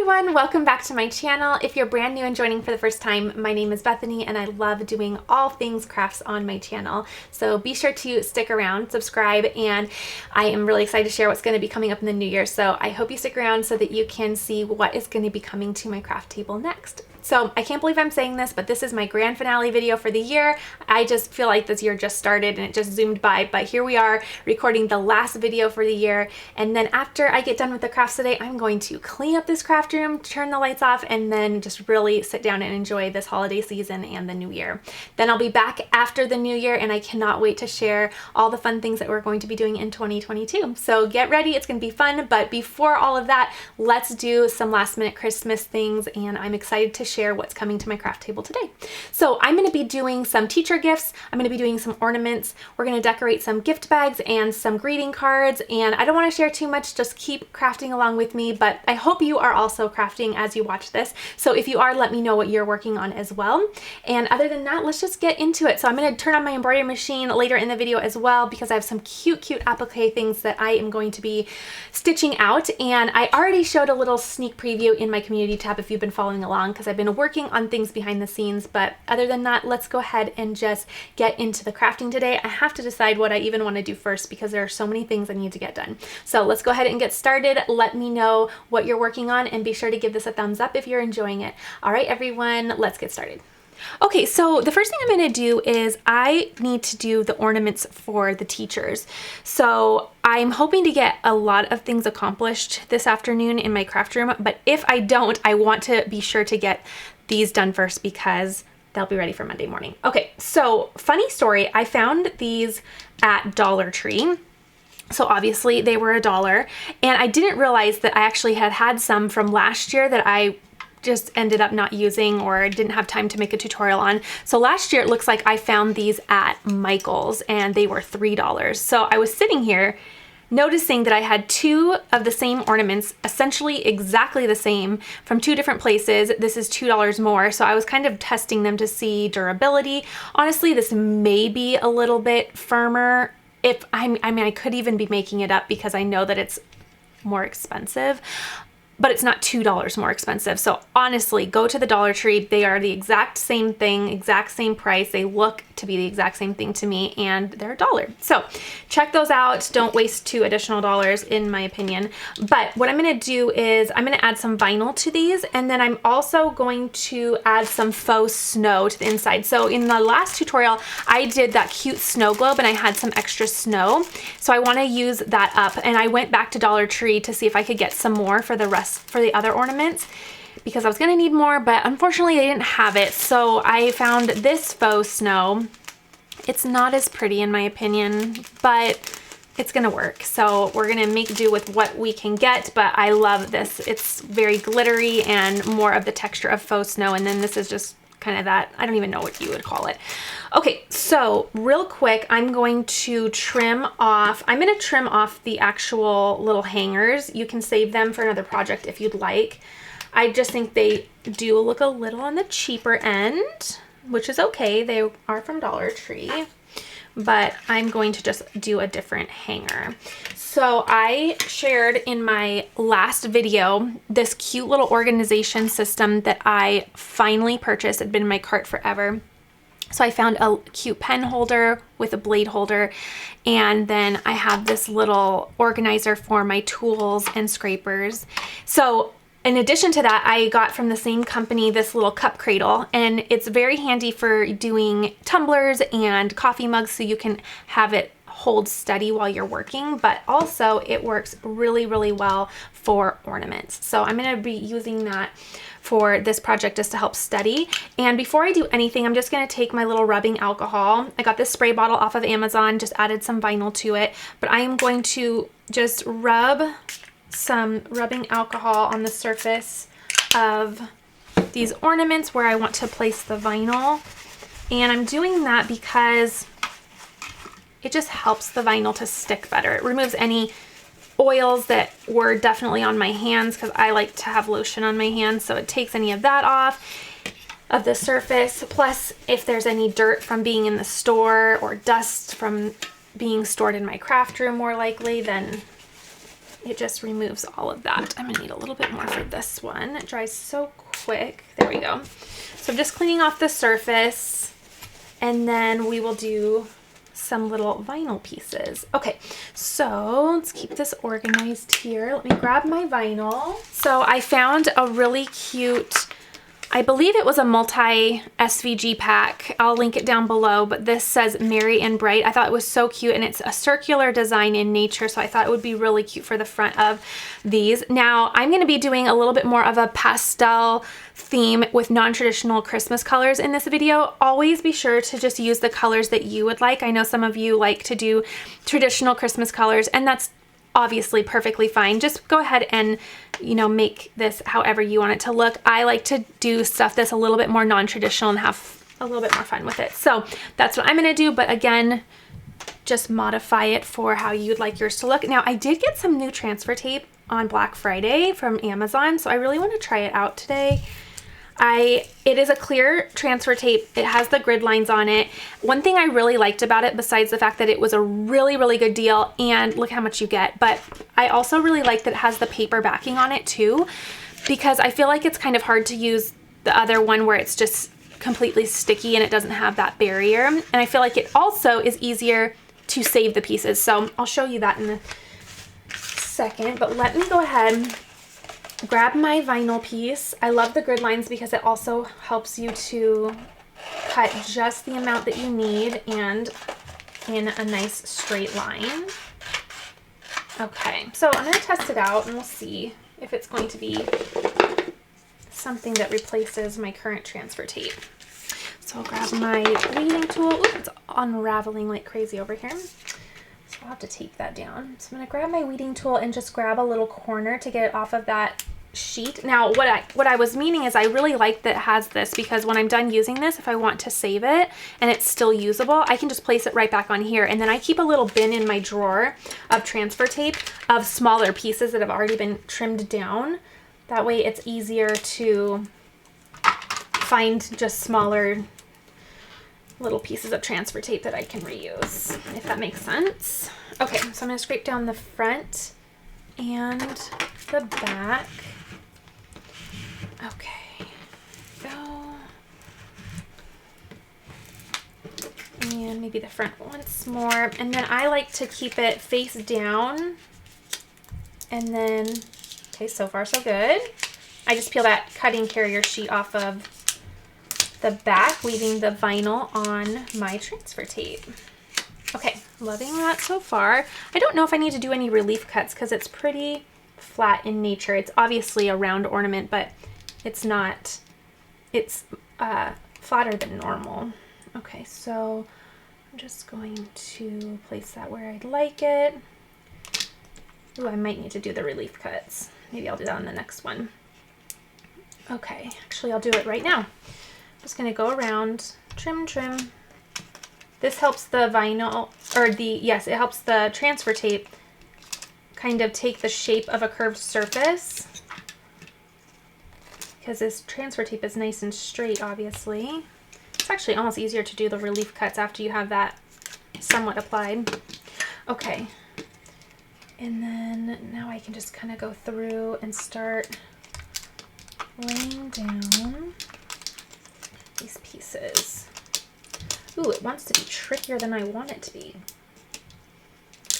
everyone, welcome back to my channel. If you're brand new and joining for the first time, my name is Bethany and I love doing all things crafts on my channel. So be sure to stick around, subscribe, and I am really excited to share what's going to be coming up in the new year. So I hope you stick around so that you can see what is going to be coming to my craft table next. So I can't believe I'm saying this, but this is my grand finale video for the year. I just feel like this year just started and it just zoomed by, but here we are recording the last video for the year. And then after I get done with the crafts today, I'm going to clean up this craft room, turn the lights off, and then just really sit down and enjoy this holiday season and the new year. Then I'll be back after the new year and I cannot wait to share all the fun things that we're going to be doing in 2022. So get ready, it's gonna be fun. But before all of that, let's do some last minute Christmas things, and I'm excited to share what's coming to my craft table today. So I'm going to be doing some teacher gifts. I'm going to be doing some ornaments. We're going to decorate some gift bags and some greeting cards, and I don't want to share too much, just keep crafting along with me, but I hope you are also crafting as you watch this. So if you are, let me know what you're working on as well. And other than that, let's just get into it. So I'm going to turn on my embroidery machine later in the video as well, because I have some cute applique things that I am going to be stitching out, and I already showed a little sneak preview in my community tab if you've been following along, because I've been working on things behind the scenes. But other than that, let's go ahead and just get into the crafting today. I have to decide what I even want to do first because there are so many things I need to get done. So let's go ahead and get started. Let me know what you're working on and be sure to give this a thumbs up if you're enjoying it. All right, everyone, let's get started. Okay, so the first thing I'm going to do is I need to do the ornaments for the teachers. So I'm hoping to get a lot of things accomplished this afternoon in my craft room, but if I don't, I want to be sure to get these done first because they'll be ready for Monday morning. Okay, so funny story, I found these at Dollar Tree. So obviously they were $1, and I didn't realize that I actually had some from last year that I just ended up not using or didn't have time to make a tutorial on. So last year it looks like I found these at Michael's and they were $3. So I was sitting here noticing that I had two of the same ornaments, essentially exactly the same, from two different places. This is $2 more. So I was kind of testing them to see durability. Honestly, this may be a little bit firmer. I mean, I could even be making it up because I know that it's more expensive, but it's not $2 more expensive. So honestly, go to the Dollar Tree. They are the exact same thing, exact same price. They look to be the exact same thing to me, and they're $1. So check those out. Don't waste $2 additional in my opinion. But what I'm gonna do is I'm gonna add some vinyl to these, and then I'm also going to add some faux snow to the inside. So in the last tutorial, I did that cute snow globe and I had some extra snow. So I wanna use that up, and I went back to Dollar Tree to see if I could get some more for the other ornaments, because I was gonna need more, but unfortunately they didn't have it. So I found this faux snow. It's not as pretty in my opinion, but it's gonna work. So we're gonna make do with what we can get, but I love this. It's very glittery and more of the texture of faux snow, and then this is just kind of that, I don't even know what you would call it. Okay, so real quick, I'm going to trim off the actual little hangers. You can save them for another project if you'd like. I just think they do look a little on the cheaper end, which is okay. They are from Dollar Tree, but I'm going to just do a different hanger. So I shared in my last video this cute little organization system that I finally purchased. It had been in my cart forever. So I found a cute pen holder with a blade holder, and then I have this little organizer for my tools and scrapers. So in addition to that, I got from the same company this little cup cradle, and it's very handy for doing tumblers and coffee mugs so you can have it hold steady while you're working, but also it works really well for ornaments. So I'm going to be using that for this project just to help steady. And before I do anything, I'm just going to take my little rubbing alcohol. I got this spray bottle off of Amazon, just added some vinyl to it, but I am going to just rub some rubbing alcohol on the surface of these ornaments where I want to place the vinyl. And I'm doing that because it just helps the vinyl to stick better. It removes any oils that were definitely on my hands because I like to have lotion on my hands, so it takes any of that off of the surface. Plus, if there's any dirt from being in the store or dust from being stored in my craft room more likely, then it just removes all of that. I'm gonna need a little bit more for this one. It dries so quick. There we go. So I'm just cleaning off the surface, and then we will do some little vinyl pieces. Okay, so let's keep this organized here. Let me grab my vinyl. So I found a really cute, I believe it was a multi SVG pack. I'll link it down below, but this says Merry and Bright. I thought it was so cute, and it's a circular design in nature, so I thought it would be really cute for the front of these. Now, I'm gonna be doing a little bit more of a pastel theme with non-traditional Christmas colors in this video. Always be sure to just use the colors that you would like. I know some of you like to do traditional Christmas colors, and that's obviously perfectly fine. Just go ahead and, you know, make this however you want it to look. I like to do stuff that's a little bit more non-traditional and have a little bit more fun with it. So that's what I'm gonna do, but again, just modify it for how you'd like yours to look. Now, I did get some new transfer tape on Black Friday from Amazon, so I really want to try it out today. It is a clear transfer tape. It has the grid lines on it. One thing I really liked about it, besides the fact that it was a really, really good deal, and look how much you get, but I also really like that it has the paper backing on it too, because I feel like it's kind of hard to use the other one where it's just completely sticky and it doesn't have that barrier. And I feel like it also is easier to save the pieces. So I'll show you that in a second, but let me go ahead, grab my vinyl piece. I love the grid lines because it also helps you to cut just the amount that you need and in a nice straight line. Okay, so I'm gonna test it out and we'll see if it's going to be something that replaces my current transfer tape. So I'll grab my weeding tool. Ooh, it's unraveling like crazy over here. So I'll have to take that down. So I'm gonna grab my weeding tool and just grab a little corner to get it off of that sheet. Now, what I was meaning is I really like that it has this, because when I'm done using this, if I want to save it and it's still usable, I can just place it right back on here. And then I keep a little bin in my drawer of transfer tape of smaller pieces that have already been trimmed down. That way it's easier to find just smaller little pieces of transfer tape that I can reuse, if that makes sense. Okay, so I'm gonna scrape down the front and the back. Okay, go. And maybe the front once more. And then I like to keep it face down. And then, okay, so far so good. I just peel that cutting carrier sheet off of the back, leaving the vinyl on my transfer tape. Okay, loving that so far. I don't know if I need to do any relief cuts because it's pretty flat in nature. It's obviously a round ornament, but it's not, it's flatter than normal. Okay, so I'm just going to place that where I'd like it. Ooh, I might need to do the relief cuts. Maybe I'll do that on the next one. Okay, actually I'll do it right now. Just gonna go around, trim, trim. This helps the vinyl, or yes, it helps the transfer tape kind of take the shape of a curved surface, because this transfer tape is nice and straight, obviously. It's actually almost easier to do the relief cuts after you have that somewhat applied. Okay, and then now I can just kind of go through and start laying down these pieces. Ooh, it wants to be trickier than I want it to be.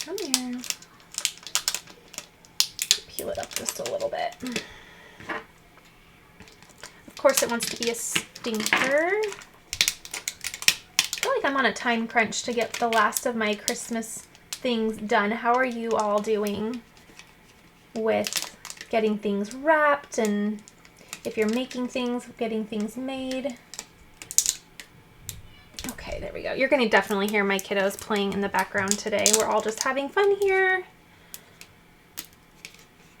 Come here. Peel it up just a little bit. Of course, it wants to be a stinker. I feel like I'm on a time crunch to get the last of my Christmas things done. How are you all doing with getting things wrapped, and if you're making things, getting things made? Okay, there we go. You're going to definitely hear my kiddos playing in the background today. We're all just having fun here.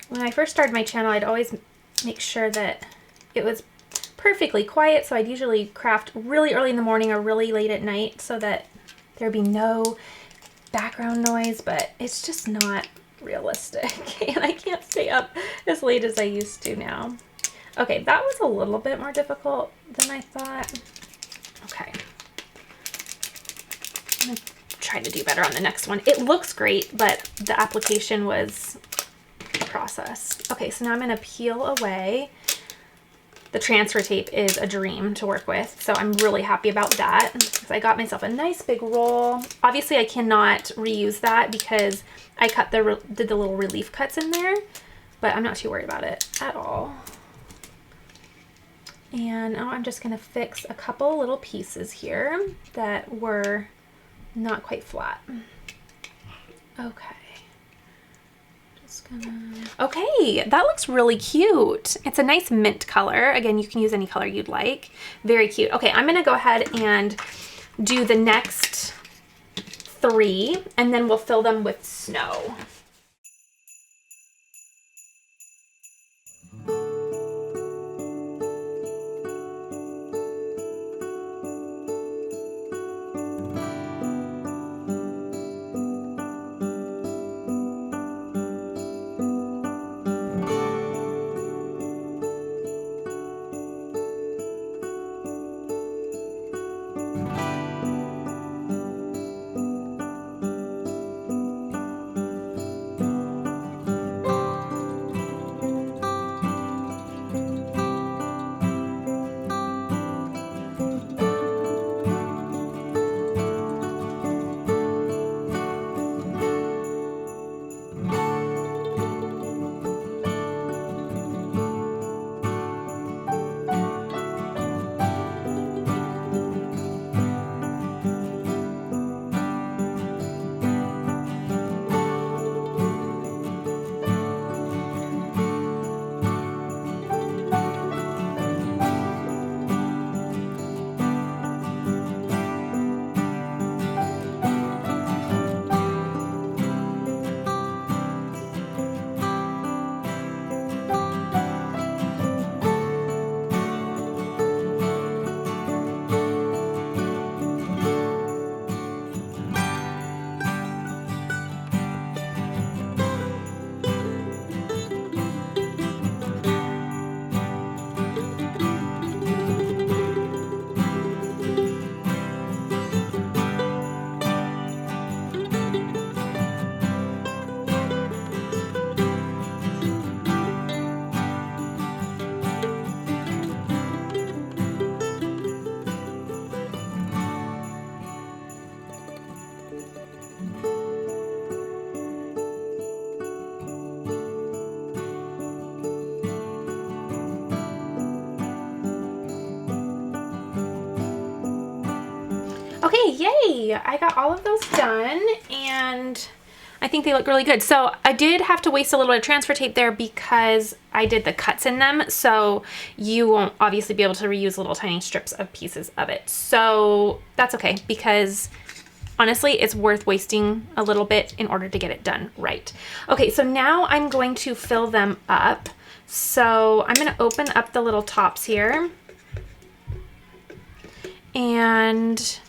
When I first started my channel, I'd always make sure that it was perfectly quiet, so I'd usually craft really early in the morning or really late at night so that there'd be no background noise, but it's just not realistic, and I can't stay up as late as I used to now. Okay, that was a little bit more difficult than I thought. Okay. I'm gonna try to do better on the next one. It looks great, but the application was process. Okay, so now I'm gonna peel away. The transfer tape is a dream to work with, so I'm really happy about that because I got myself a nice big roll. Obviously, I cannot reuse that because I did the little relief cuts in there, but I'm not too worried about it at all. And now I'm just gonna fix a couple little pieces here that were not quite flat. Okay. Okay, that looks really cute. It's a nice mint color. Again, you can use any color you'd like. Very cute. Okay, I'm gonna go ahead and do the next 3, and then we'll fill them with snow. Okay, yay! I got all of those done, and I think they look really good. So I did have to waste a little bit of transfer tape there because I did the cuts in them, so you won't obviously be able to reuse little tiny strips of pieces of it. So that's okay, because honestly, it's worth wasting a little bit in order to get it done right. Okay, so now I'm going to fill them up. So I'm gonna open up the little tops here, and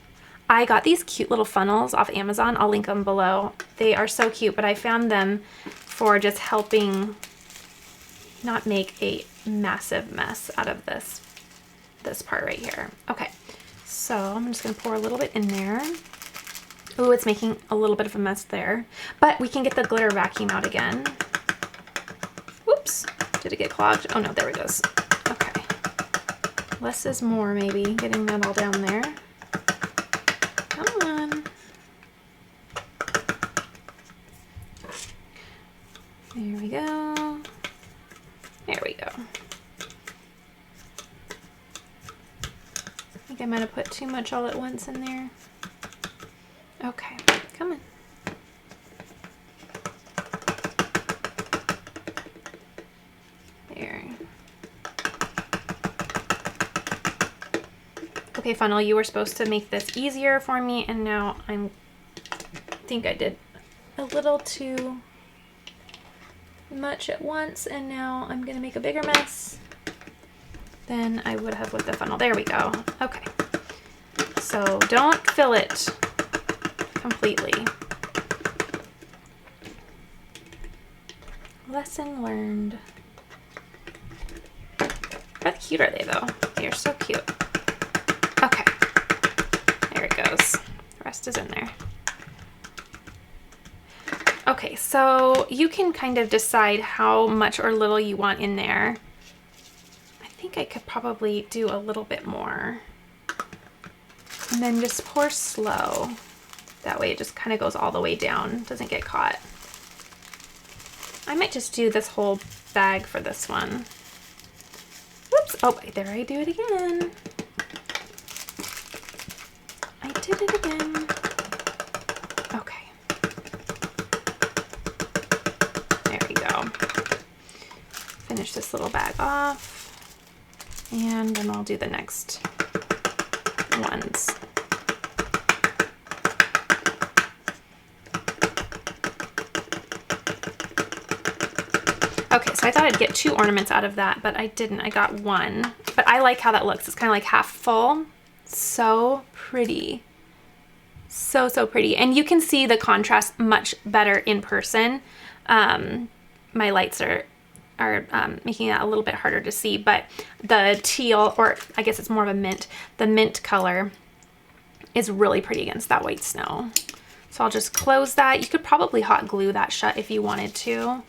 I got these cute little funnels off Amazon. I'll link them below. They are so cute, but I found them for just helping not make a massive mess out of this part right here. Okay, so I'm just gonna pour a little bit in there. Ooh, it's making a little bit of a mess there, but we can get the glitter vacuum out again. Whoops, did it get clogged? Oh no, there it goes. Okay, less is more maybe, getting that all down there. Come on. There we go. There we go. I think I might have put too much all at once in there. Okay, come on. There. Okay, funnel, you were supposed to make this easier for me, and now I think I did a little too much at once, and now I'm gonna make a bigger mess than I would have with the funnel. There we go. Okay, so don't fill it completely. Lesson learned. How cute are they though? They are so cute. Okay, there it goes. The rest is in there. Okay, so you can kind of decide how much or little you want in there. I think I could probably do a little bit more. And then just pour slow. That way it just kind of goes all the way down, doesn't get caught. I might just do this whole bag for this one. Whoops, oh, there I do it again. I did it again. Okay. There we go. Finish this little bag off. And then I'll do the next ones. Okay, so I thought I'd get 2 ornaments out of that, but I didn't. I got 1. But I like how that looks. It's kind of like half full. So pretty. So, so pretty. And you can see the contrast much better in person. My lights are making it a little bit harder to see, but the teal, or I guess it's more of a mint, the mint color is really pretty against that white snow. So I'll just close that. You could probably hot glue that shut if you wanted to.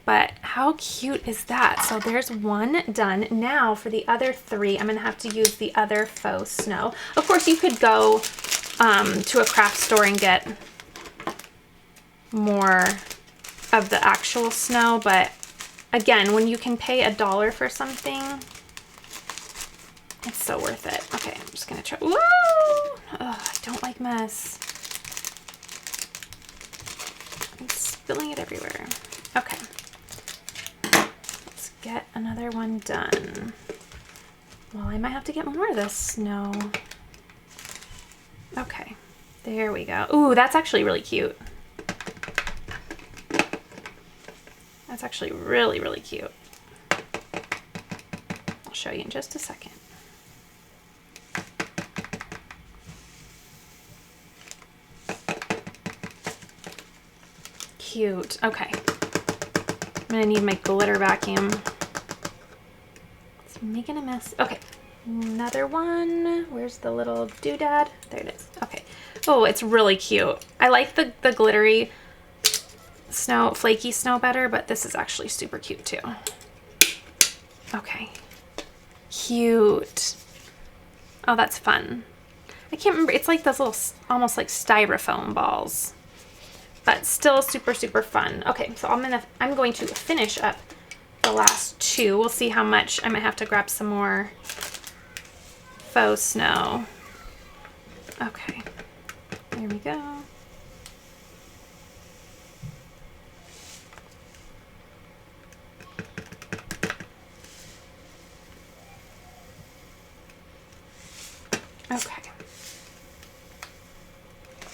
But how cute is that? So there's 1 done. Now for the other 3, I'm gonna have to use the other faux snow. Of course, you could go to a craft store and get more of the actual snow, but again, when you can pay $1 for something, it's so worth it. Okay, I'm just gonna try. Woo! Oh, I don't like mess. I'm spilling it everywhere. Okay. Get another one done. Well, I might have to get more of this snow. Okay, there we go. Ooh, that's actually really cute. That's actually really, really cute. I'll show you in just a second. Cute. Okay. I'm gonna need my glitter vacuum. It's making a mess. Okay, another one. Where's the little doodad? There it is. Okay. Oh, it's really cute. I like the glittery snow, flaky snow better, but this is actually super cute too. Okay. Cute. Oh, that's fun. I can't remember. It's like those little, almost like styrofoam balls, but still super, super fun. Okay, so I'm going to finish up the last 2. We'll see how much. I might have to grab some more faux snow. Okay, there we go. Okay.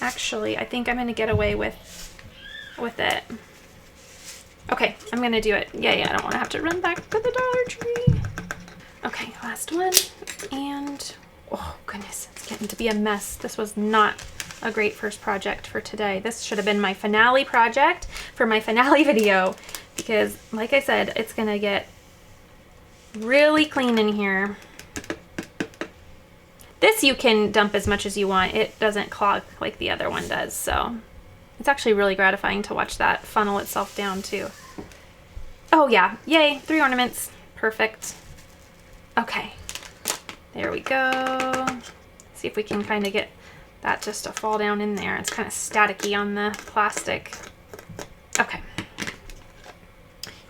Actually, I think I'm gonna get away with it. Okay, I'm gonna do it. Yeah, I don't wanna have to run back to the Dollar Tree. Okay, last one. And, oh goodness, it's getting to be a mess. This was not a great first project for today. This should have been my finale project for my finale video, because like I said, it's gonna get really clean in here. This you can dump as much as you want. It doesn't clog like the other one does, so it's actually really gratifying to watch that funnel itself down too. Oh yeah, yay, 3 ornaments, perfect. Okay, there we go. See if we can kind of get that just to fall down in there. It's kind of staticky on the plastic. Okay.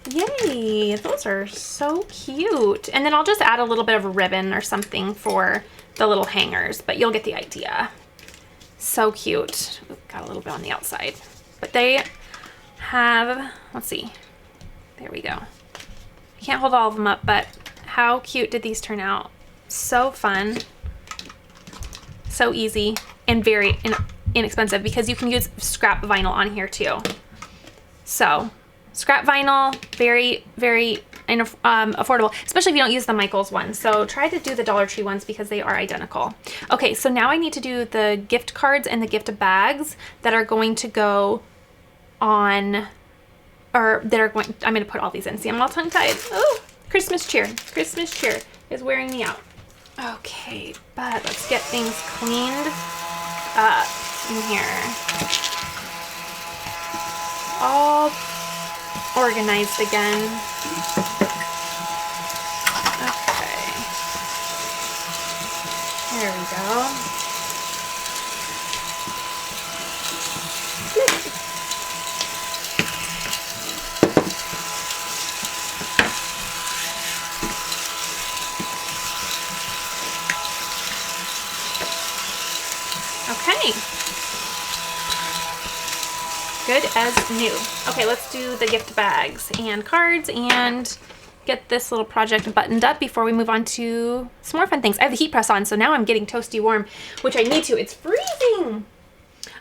Yay, those are so cute. And then I'll just add a little bit of ribbon or something for the little hangers, but you'll get the idea. So cute. Ooh, got a little bit on the outside, but they have, let's see, there we go. I can't hold all of them up, but how cute did these turn out? So fun, so easy, and very inexpensive, because you can use scrap vinyl on here too. So scrap vinyl, very, very affordable, especially if you don't use the Michaels ones. So try to do the Dollar Tree ones because they are identical. Okay, so now I need to do the gift cards and the gift bags that are going to go on, or that are going, I'm going to put all these in. See, I'm all tongue-tied. Oh, Christmas cheer. Christmas cheer is wearing me out. Okay, but let's get things cleaned up in here. all organized again. Okay. There we go. Okay. Good as new. Okay, let's do the gift bags and cards and get this little project buttoned up before we move on to some more fun things. I have the heat press on, so now I'm getting toasty warm, which I need to. It's freezing.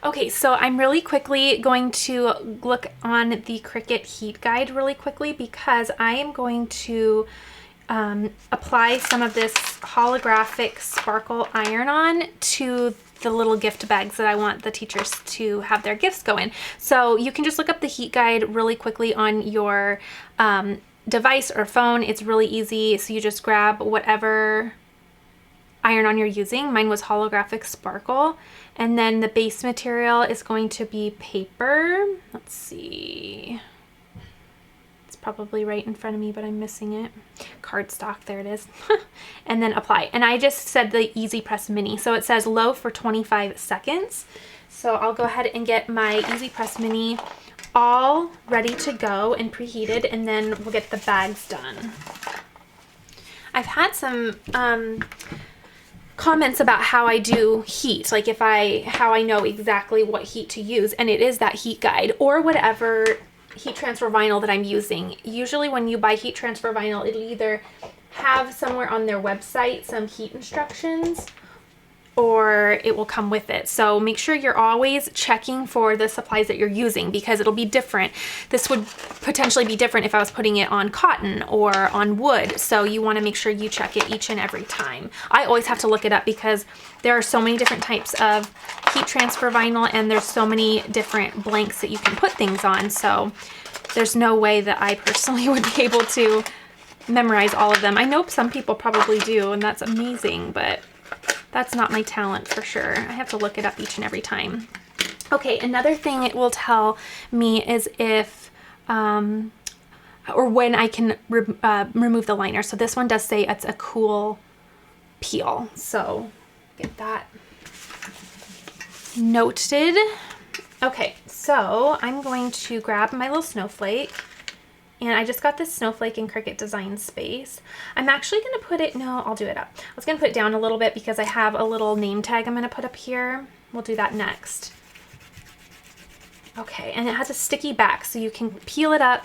Okay, so I'm really quickly going to look on the Cricut heat guide really quickly because I am going to apply some of this holographic sparkle iron-on to the little gift bags that I want the teachers to have their gifts go in. So you can just look up the heat guide really quickly on your device or phone. It's really easy. So you just grab whatever iron-on you're using. Mine was holographic sparkle. And then the base material is going to be paper. Let's see. It's probably right in front of me, but I'm missing it. Cardstock, there it is. And then apply. And I just said the Easy Press Mini. So it says low for 25 seconds. So I'll go ahead and get my Easy Press Mini all ready to go and preheated, and then we'll get the bags done. I've had some comments about how I do heat, like how I know exactly what heat to use, and it is that heat guide or whatever heat transfer vinyl that I'm using. Usually when you buy heat transfer vinyl, it'll either have somewhere on their website some heat instructions or it will come with it. So make sure you're always checking for the supplies that you're using because it'll be different. This would potentially be different if I was putting it on cotton or on wood. So you want to make sure you check it each and every time. I always have to look it up because there are so many different types of heat transfer vinyl and there's so many different blanks that you can put things on. So there's no way that I personally would be able to memorize all of them. I know some people probably do, and that's amazing, but that's not my talent for sure. I have to look it up each and every time. Okay, another thing it will tell me is if, or when I can remove the liner. So this one does say it's a cool peel. So get that noted. Okay, so I'm going to grab my little snowflake. And I just got this snowflake in Cricut Design Space. I'm actually going to put it, no, I'll do it up. I was going to put it down a little bit because I have a little name tag I'm going to put up here. We'll do that next. Okay, and it has a sticky back, so you can peel it up,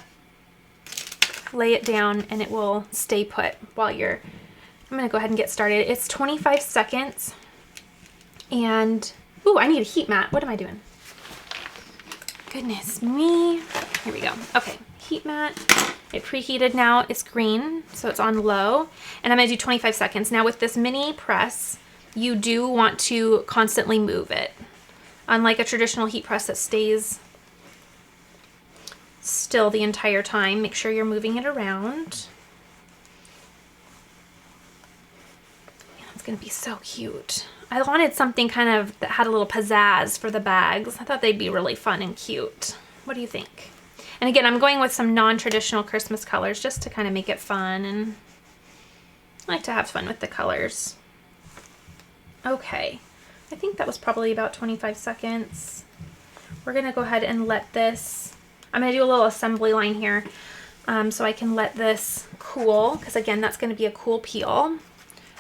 lay it down, and it will stay put while you're, I'm going to go ahead and get started. It's 25 seconds. And, ooh, I need a heat mat. What am I doing? Goodness me. Here we go. Okay. Heat mat. It preheated now. It's green, so it's on low. And I'm going to do 25 seconds. Now with this mini press, you do want to constantly move it. Unlike a traditional heat press that stays still the entire time, make sure you're moving it around. Yeah, it's going to be so cute. I wanted something kind of that had a little pizzazz for the bags. I thought they'd be really fun and cute. What do you think? And again, I'm going with some non-traditional Christmas colors just to kind of make it fun, and I like to have fun with the colors. Okay, I think that was probably about 25 seconds. We're going to go ahead and let this, I'm going to do a little assembly line here so I can let this cool, because again, that's going to be a cool peel.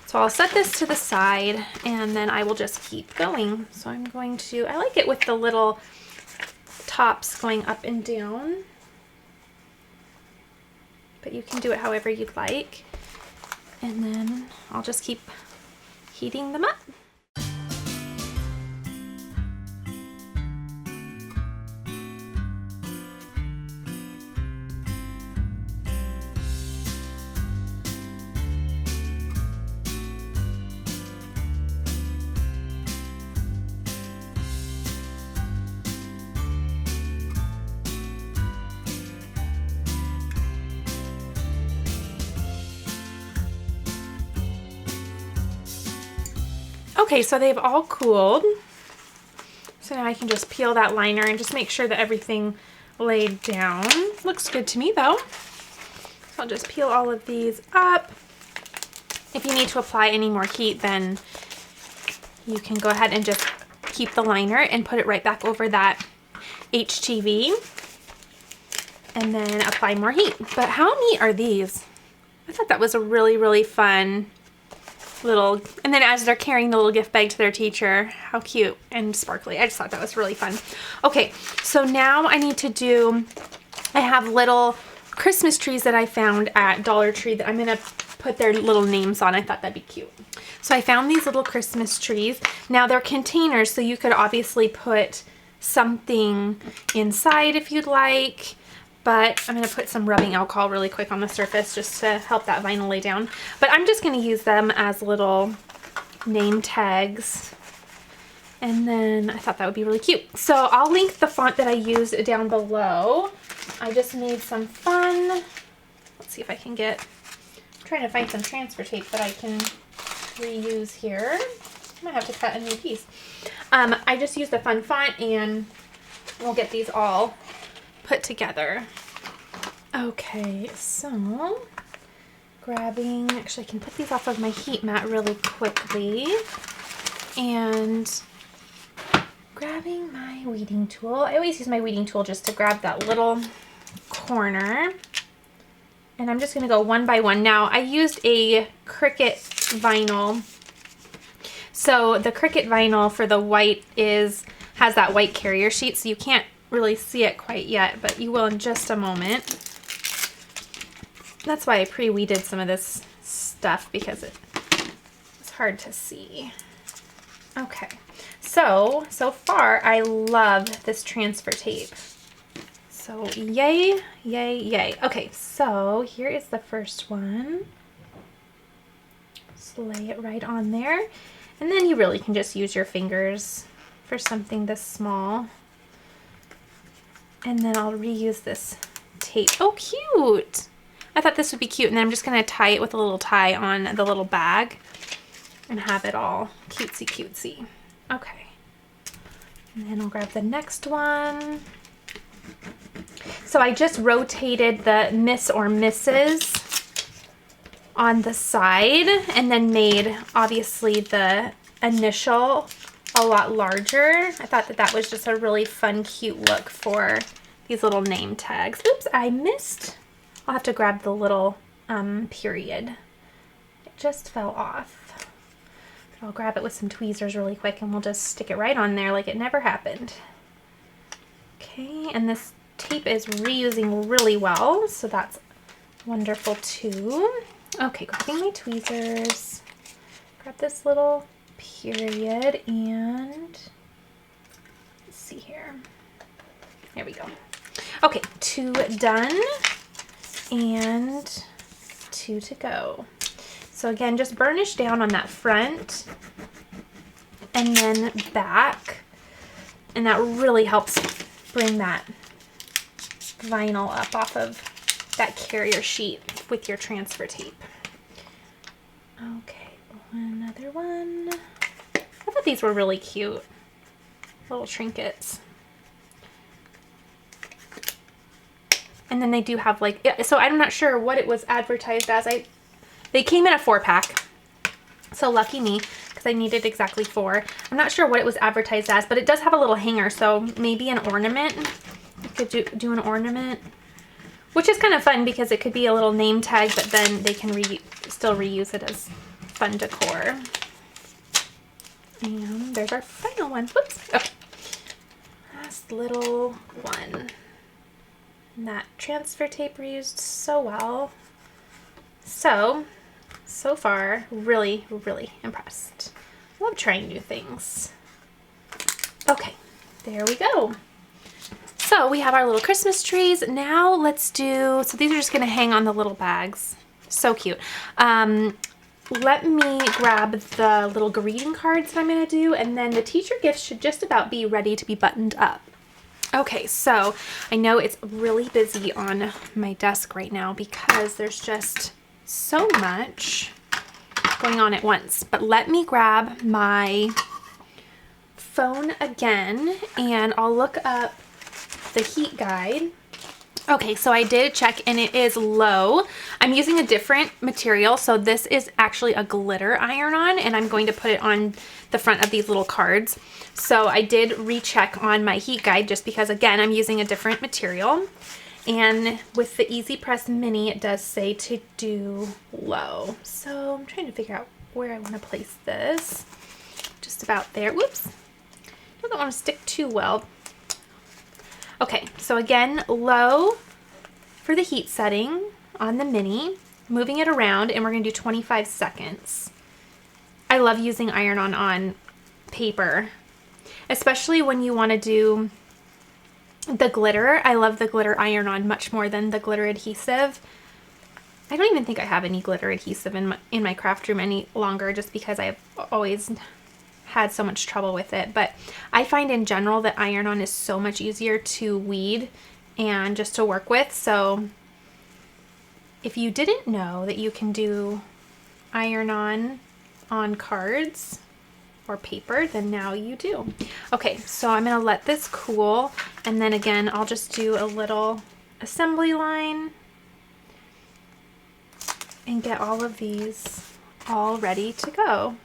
So I'll set this to the side and then I will just keep going. So I'm going to, I like it with the little tops going up and down, but you can do it however you'd like. And then I'll just keep heating them up. Okay, so they've all cooled. So now I can just peel that liner and just make sure that everything laid down. Looks good to me though. I'll just peel all of these up. If you need to apply any more heat, then you can go ahead and just keep the liner and put it right back over that HTV and then apply more heat. But how neat are these? I thought that was a really, really fun little, and then as they're carrying the little gift bag to their teacher, how cute and sparkly. I just thought that was really fun. Okay, so now I need to do, I have little Christmas trees that I found at Dollar Tree that I'm gonna put their little names on. I thought that'd be cute. So I found these little Christmas trees. Now they're containers, so you could obviously put something inside if you'd like, but I'm going to put some rubbing alcohol really quick on the surface just to help that vinyl lay down. But I'm just going to use them as little name tags. And then I thought that would be really cute. So I'll link the font that I used down below. I just made some fun. Let's see if I can get, I'm trying to find some transfer tape that I can reuse here. I might have to cut a new piece. I just used a fun font and we'll get these all put together. Okay, so grabbing, actually I can put these off of my heat mat really quickly, and grabbing my weeding tool. I always use my weeding tool just to grab that little corner, and I'm just going to go one by one. Now I used a Cricut vinyl, so the Cricut vinyl for the white has that white carrier sheet, so you can't really see it quite yet, but you will in just a moment. That's why I pre-weeded some of this stuff, because it's hard to see. Okay, so far I love this transfer tape. So yay, yay, yay. Okay, so here is the first one. Just lay it right on there. And then you really can just use your fingers for something this small. And then I'll reuse this tape. Oh, cute! I thought this would be cute, and then I'm just going to tie it with a little tie on the little bag and have it all cutesy cutesy. Okay. And then I'll grab the next one. So I just rotated the Miss or Mrs. on the side and then made, obviously, the initial a lot larger. I thought that was just a really fun, cute look for these little name tags. Oops, I missed. I'll have to grab the little period. It just fell off. But I'll grab it with some tweezers really quick and we'll just stick it right on there like it never happened. Okay, and this tape is reusing really well, so that's wonderful too. Okay, grabbing my tweezers. Grab this little period and let's see here. There we go. Okay, 2 done and 2 to go. So again, just burnish down on that front and then back, and that really helps bring that vinyl up off of that carrier sheet with your transfer tape. Okay, another one. I thought these were really cute little trinkets. And then they do have like, so I'm not sure what it was advertised as. They came in a 4-pack, so lucky me, because I needed exactly 4. I'm not sure what it was advertised as, but it does have a little hanger, so maybe an ornament. You could do an ornament, which is kind of fun because it could be a little name tag, but then they can still reuse it as fun decor. And there's our final one. Whoops. Okay. Last little one. And that transfer tape reused so well. So far, really, really impressed. Love trying new things. Okay, there we go. So we have our little Christmas trees. Now let's do, so these are just gonna hang on the little bags. So cute. Let me grab the little greeting cards that I'm gonna do, and then the teacher gifts should just about be ready to be buttoned up. Okay, so I know it's really busy on my desk right now because there's just so much going on at once, but let me grab my phone again and I'll look up the heat guide. Okay, so I did check and it is low. I'm using a different material. So this is actually a glitter iron-on, and I'm going to put it on the front of these little cards. So I did recheck on my heat guide just because, again, I'm using a different material. And with the Easy Press Mini, it does say to do low. So I'm trying to figure out where I want to place this. Just about there. Whoops. Doesn't want to stick too well. Okay, so again, low for the heat setting on the Mini, moving it around, and we're going to do 25 seconds. I love using iron-on on paper, especially when you want to do the glitter. I love the glitter iron-on much more than the glitter adhesive. I don't even think I have any glitter adhesive in my craft room any longer, just because I've always had so much trouble with it. But I find in general that iron-on is so much easier to weed and just to work with. So if you didn't know that you can do iron-on cards or paper, then now you do. Okay, so I'm gonna let this cool, and then again I'll just do a little assembly line and get all of these all ready to go.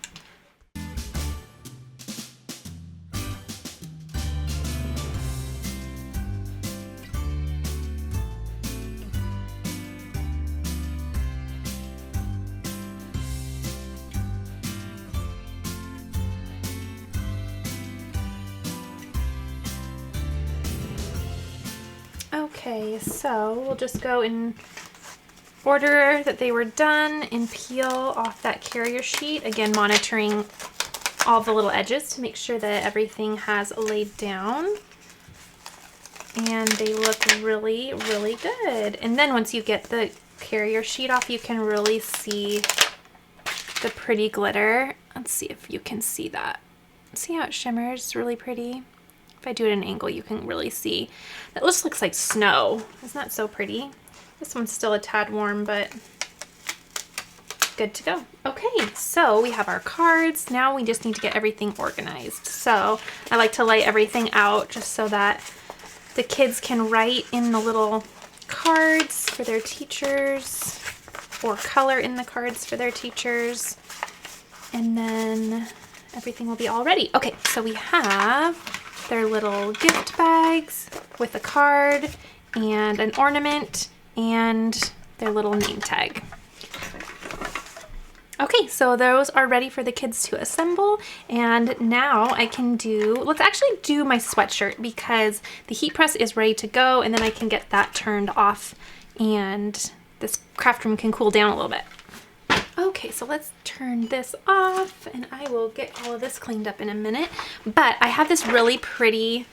Okay, so we'll just go in order that they were done and peel off that carrier sheet. Again, monitoring all the little edges to make sure that everything has laid down. And they look really, really good. And then once you get the carrier sheet off, you can really see the pretty glitter. Let's see if you can see that. See how it shimmers really pretty? If I do it at an angle, you can really see. That just looks like snow. Isn't that so pretty? This one's still a tad warm, but good to go. Okay, so we have our cards. Now we just need to get everything organized. So I like to lay everything out just so that the kids can write in the little cards for their teachers, or color in the cards for their teachers. And then everything will be all ready. Okay, so we have their little gift bags with a card and an ornament and their little name tag. Okay, so those are ready for the kids to assemble, and now I can let's actually do my sweatshirt, because the heat press is ready to go, and then I can get that turned off and this craft room can cool down a little bit. Okay, so let's turn this off and I will get all of this cleaned up in a minute. But I have this really pretty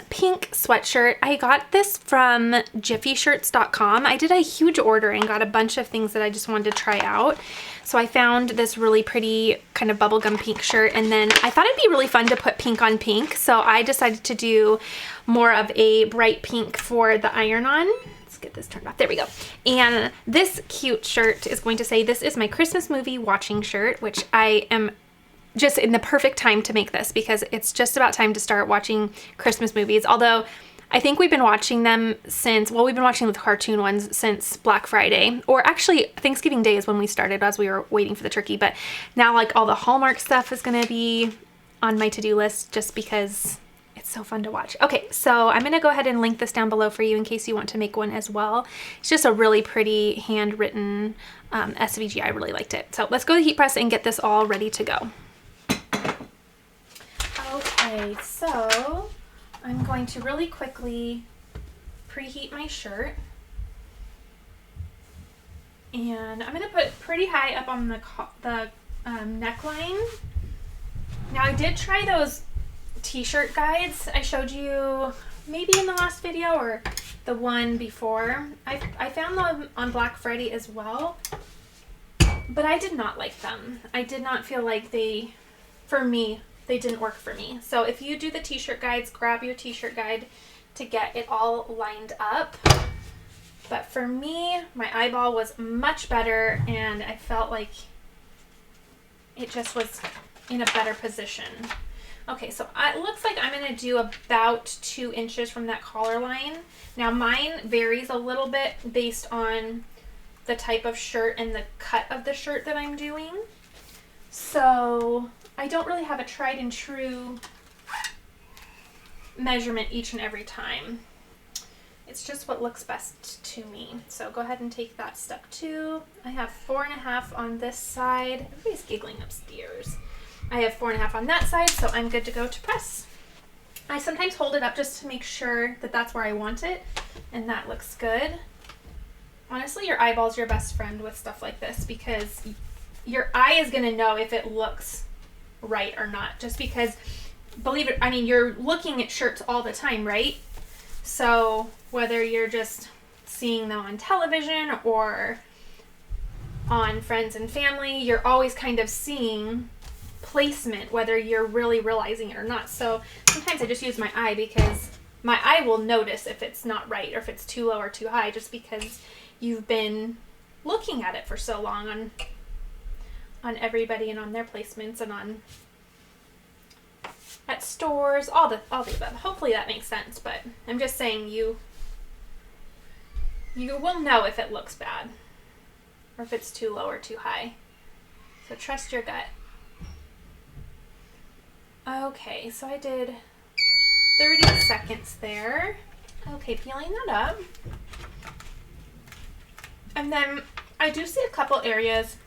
pink sweatshirt. I got this from jiffyshirts.com. I did a huge order and got a bunch of things that I just wanted to try out. So I found this really pretty kind of bubblegum pink shirt, and then I thought it'd be really fun to put pink on pink. So I decided to do more of a bright pink for the iron-on. Get this turned off. There we go. And this cute shirt is going to say, "This is my Christmas movie watching shirt," which I am just in the perfect time to make this, because it's just about time to start watching Christmas movies. Although I think we've been watching them since, well, we've been watching the cartoon ones since Black Friday, or actually Thanksgiving Day is when we started as we were waiting for the turkey. But now like all the Hallmark stuff is going to be on my to-do list just because it's so fun to watch. Okay, so I'm gonna go ahead and link this down below for you in case you want to make one as well. It's just a really pretty handwritten SVG. I really liked it. So let's go to the heat press and get this all ready to go. Okay, so I'm going to really quickly preheat my shirt. And I'm gonna put pretty high up on the neckline. Now I did try those t-shirt guides I showed you maybe in the last video or the one before. I found them on Black Friday as well, but I did not like them. I did not feel like they didn't work for me. So if you do the t-shirt guides, grab your t-shirt guide to get it all lined up. But for me, my eyeball was much better, and I felt like it just was in a better position Okay, so it looks like I'm going to do about 2 inches from that collar line. Now mine varies a little bit based on the type of shirt and the cut of the shirt that I'm doing. So I don't really have a tried and true measurement each and every time. It's just what looks best to me. So go ahead and take that step 2. I have 4.5 on this side. Everybody's giggling upstairs. I have 4.5 on that side, so I'm good to go to press. I sometimes hold it up just to make sure that that's where I want it, and that looks good. Honestly, your eyeball's your best friend with stuff like this, because your eye is gonna know if it looks right or not, just because, believe it, I mean, you're looking at shirts all the time, right? So whether you're just seeing them on television or on friends and family, you're always kind of seeing placement, whether you're really realizing it or not. So sometimes I just use my eye, because my eye will notice if it's not right or if it's too low or too high, just because you've been looking at it for so long on everybody and on their placements and on at stores, all the above. Hopefully that makes sense, but I'm just saying you will know if it looks bad or if it's too low or too high. So trust your gut. Okay, so I did 30 seconds there. Okay, peeling that up. And then I do see a couple areas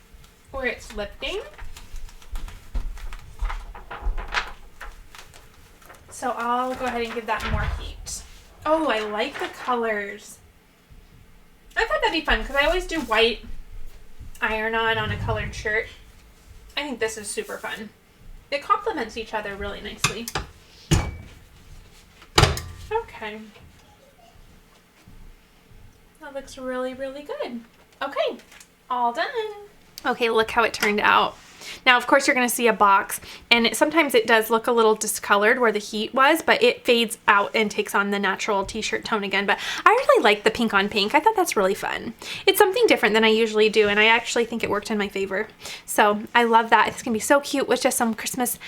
where it's lifting. So I'll go ahead and give that more heat. Oh, I like the colors. I thought that'd be fun because I always do white iron-on a colored shirt. I think this is super fun. It complements each other really nicely. Okay. That looks really, really good. Okay, all done. Okay, look how it turned out. Now, of course, you're going to see a box, and sometimes it does look a little discolored where the heat was, but it fades out and takes on the natural t-shirt tone again. But I really like the pink on pink. I thought that's really fun. It's something different than I usually do, and I actually think it worked in my favor. So I love that. It's going to be so cute with just some Christmas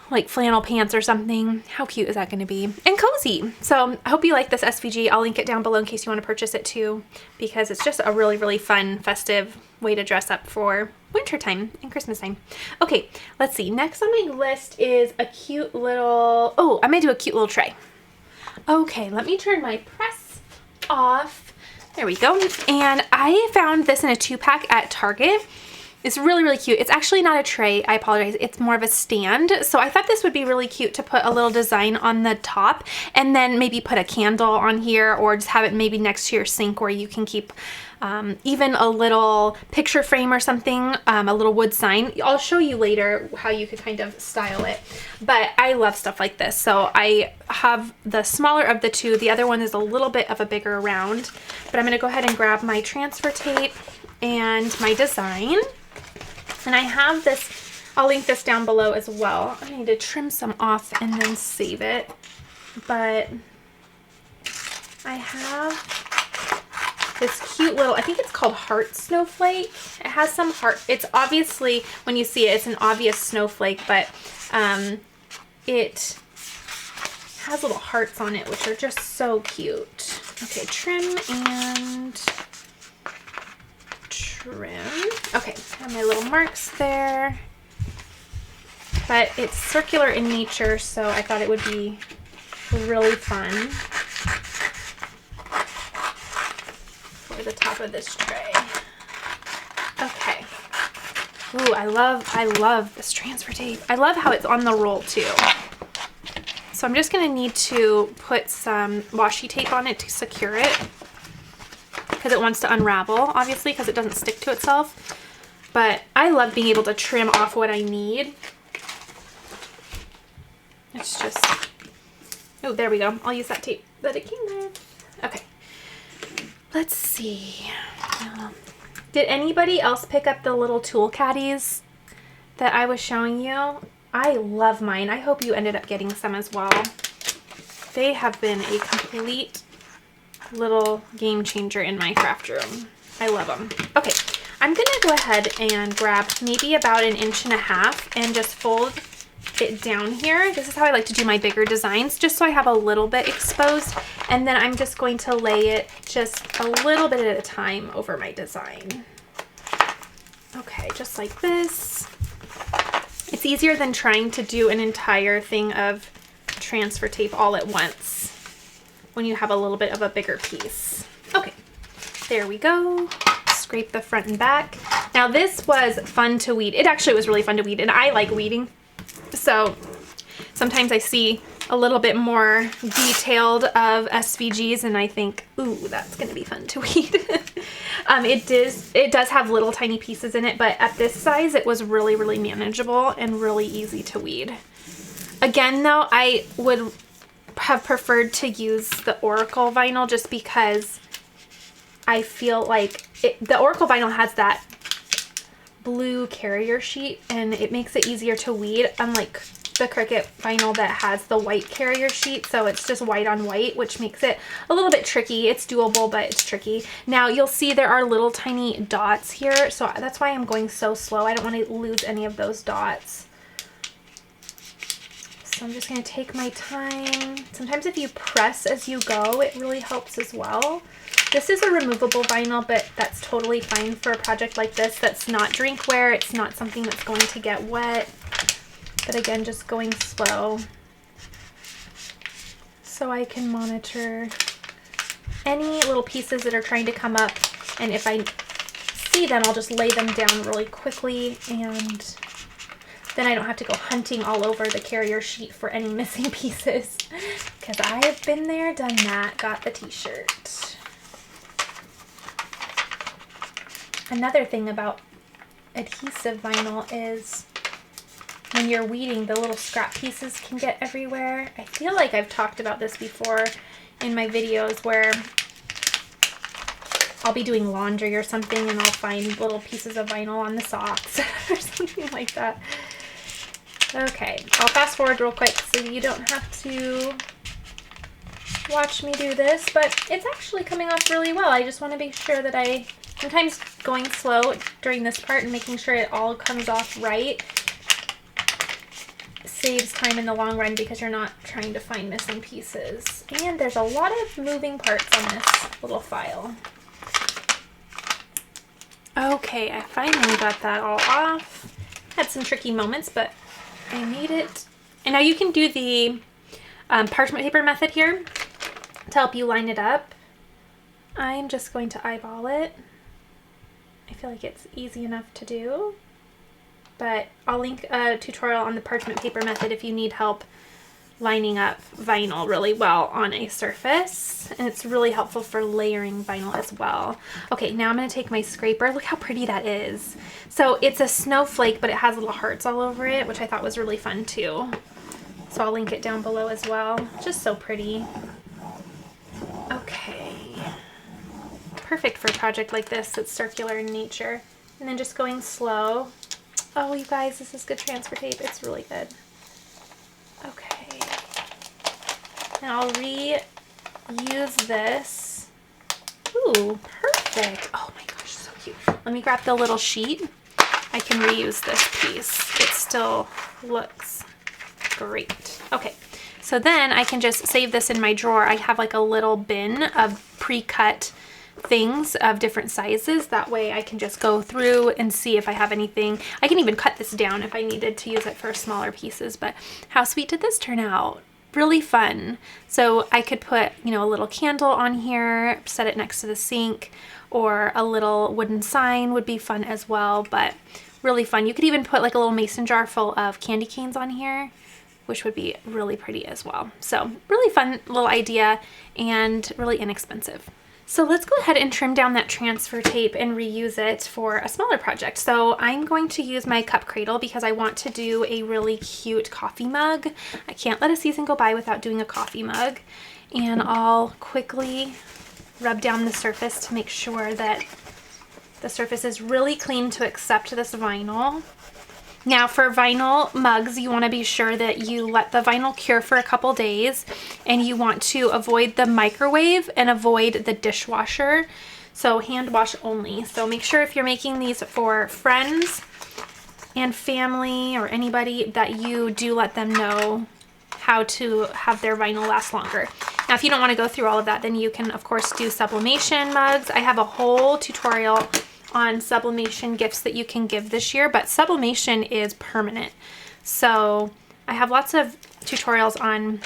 like flannel pants or something. How cute is that going to be? And cozy. So I hope you like this SVG. I'll link it down below in case you want to purchase it too, because it's just a really, really fun, festive way to dress up for winter time and Christmas time. Okay, let's see. Next on my list is a cute little, oh, I'm going to do a cute little tray. Okay, let me turn my press off. There we go. And I found this in a 2-pack at Target. It's really, really cute. It's actually not a tray. I apologize. It's more of a stand. So I thought this would be really cute to put a little design on the top and then maybe put a candle on here, or just have it maybe next to your sink where you can keep even a little picture frame or something, a little wood sign. I'll show you later how you could kind of style it. But I love stuff like this. So I have the smaller of the two. The other one is a little bit of a bigger round. But I'm going to go ahead and grab my transfer tape and my design. And I have this, I'll link this down below as well. I need to trim some off and then save it. But I have this cute little, I think it's called Heart Snowflake. It has some heart, it's obviously, when you see it, it's an obvious snowflake, but it has little hearts on it, which are just so cute. Okay, trim and trim. Okay, have my little marks there. But it's circular in nature, so I thought it would be really fun for the top of this tray. Okay. Ooh, I love this transfer tape. I love how it's on the roll too. So I'm just gonna need to put some washi tape on it to secure it, because it wants to unravel, obviously, because it doesn't stick to itself. But I love being able to trim off what I need. It's just, oh, there we go. I'll use that tape that it came with. Okay, let's see. Did anybody else pick up the little tool caddies that I was showing you? I love mine. I hope you ended up getting some as well. They have been a complete little game changer in my craft room. I love them. Okay, I'm gonna go ahead and grab maybe about 1.5 inches and just fold it down here. This is how I like to do my bigger designs, just so I have a little bit exposed. And then I'm just going to lay it just a little bit at a time over my design. Okay, just like this. It's easier than trying to do an entire thing of transfer tape all at once when you have a little bit of a bigger piece. Okay, there we go. Scrape the front and back. Now this was fun to weed. It actually was really fun to weed, and I like weeding. So sometimes I see a little bit more detailed of SVGs and I think, ooh, that's gonna be fun to weed. It does have little tiny pieces in it, but at this size it was really, really manageable and really easy to weed. Again though, I would have preferred to use the Oracle vinyl just because I feel like the Oracle vinyl has that blue carrier sheet and it makes it easier to weed, unlike the Cricut vinyl that has the white carrier sheet. So it's just white on white, which makes it a little bit tricky. It's doable, but it's tricky. Now you'll see there are little tiny dots here, so that's why I'm going so slow. I don't want to lose any of those dots. So I'm just going to take my time. Sometimes if you press as you go, it really helps as well. This is a removable vinyl, but that's totally fine for a project like this. That's not drinkware. It's not something that's going to get wet. But again, just going slow so I can monitor any little pieces that are trying to come up. And if I see them, I'll just lay them down really quickly, and then I don't have to go hunting all over the carrier sheet for any missing pieces, because I have been there, done that, got the t-shirt. Another thing about adhesive vinyl is when you're weeding, the little scrap pieces can get everywhere. I feel like I've talked about this before in my videos where I'll be doing laundry or something and I'll find little pieces of vinyl on the socks or something like that. Okay, I'll fast forward real quick so you don't have to watch me do this, but it's actually coming off really well. I just want to make sure that sometimes going slow during this part and making sure it all comes off right saves time in the long run because you're not trying to find missing pieces. And there's a lot of moving parts on this little file. Okay, I finally got that all off. Had some tricky moments, but I made it. And now you can do the parchment paper method here to help you line it up. I'm just going to eyeball it. I feel like it's easy enough to do. But I'll link a tutorial on the parchment paper method if you need help lining up vinyl really well on a surface. And it's really helpful for layering vinyl as well. Okay, now I'm going to take my scraper. Look how pretty that is. So it's a snowflake, but it has little hearts all over it, which I thought was really fun too. So I'll link it down below as well. Just so pretty. Okay. Perfect for a project like this that's circular in nature. And then just going slow. Oh, you guys, this is good transfer tape. It's really good. Okay. And I'll reuse this. Ooh, perfect. Oh my gosh, so cute. Let me grab the little sheet. I can reuse this piece. It still looks great. Okay, so then I can just save this in my drawer. I have like a little bin of pre-cut things of different sizes. That way I can just go through and see if I have anything. I can even cut this down if I needed to use it for smaller pieces, but how sweet did this turn out? Really fun. So I could put, you know, a little candle on here, set it next to the sink, or a little wooden sign would be fun as well, but really fun. You could even put like a little mason jar full of candy canes on here, which would be really pretty as well. So really fun little idea and really inexpensive. So let's go ahead and trim down that transfer tape and reuse it for a smaller project. So I'm going to use my cup cradle because I want to do a really cute coffee mug. I can't let a season go by without doing a coffee mug. And I'll quickly rub down the surface to make sure that the surface is really clean to accept this vinyl. Now for vinyl mugs, you want to be sure that you let the vinyl cure for a couple days, and you want to avoid the microwave and avoid the dishwasher. So hand wash only. So make sure if you're making these for friends and family or anybody that you do let them know how to have their vinyl last longer. Now, if you don't want to go through all of that, then you can, of course, do sublimation mugs. I have a whole tutorial on sublimation gifts that you can give this year, but sublimation is permanent. So I have lots of tutorials on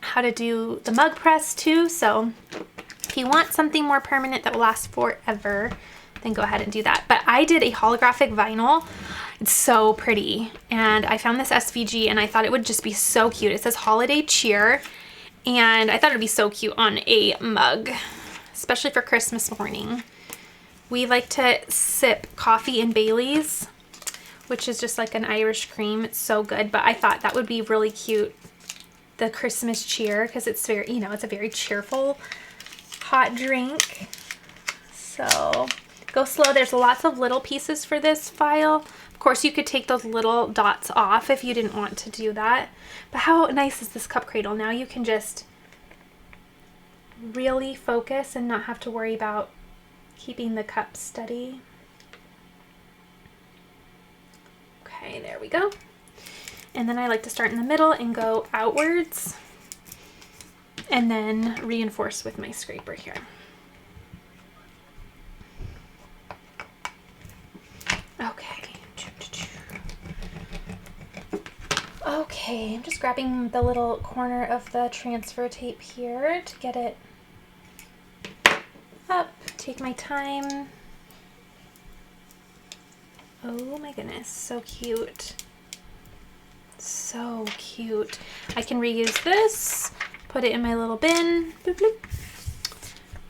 how to do the mug press too. So if you want something more permanent that will last forever, then go ahead and do that. But I did a holographic vinyl. It's so pretty. And I found this SVG and I thought it would just be so cute. It says Holiday Cheer. And I thought it'd be so cute on a mug, especially for Christmas morning. We like to sip coffee in Bailey's, which is just like an Irish cream. It's so good. But I thought that would be really cute, the Christmas cheer, because it's very, you know, it's a very cheerful hot drink. So go slow. There's lots of little pieces for this file. Of course, you could take those little dots off if you didn't want to do that. But how nice is this cup cradle? Now you can just really focus and not have to worry about keeping the cup steady. Okay, there we go. And then I like to start in the middle and go outwards and then reinforce with my scraper here. Okay. Okay, I'm just grabbing the little corner of the transfer tape here to get it up. Take my time. Oh my goodness, so cute. So cute. I can reuse this, put it in my little bin. Bloop, bloop.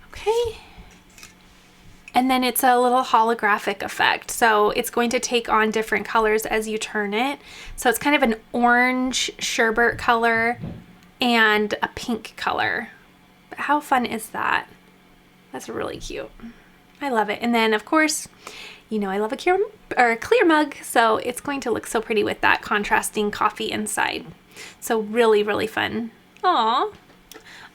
Okay. And then it's a little holographic effect. So it's going to take on different colors as you turn it. So it's kind of an orange sherbet color and a pink color. But how fun is that? That's really cute. I love it. And then of course, you know I love a clear mug, so it's going to look so pretty with that contrasting coffee inside. So really, really fun. Aww.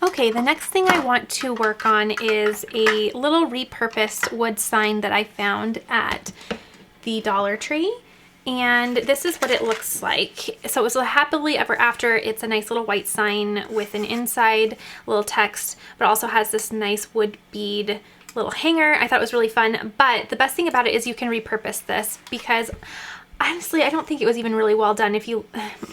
Okay, the next thing I want to work on is a little repurposed wood sign that I found at the Dollar Tree. And this is what it looks like. So it was a happily ever after. It's a nice little white sign with an inside little text, but also has this nice wood bead little hanger. I thought it was really fun, but the best thing about it is you can repurpose this, because honestly, I don't think it was even really well done.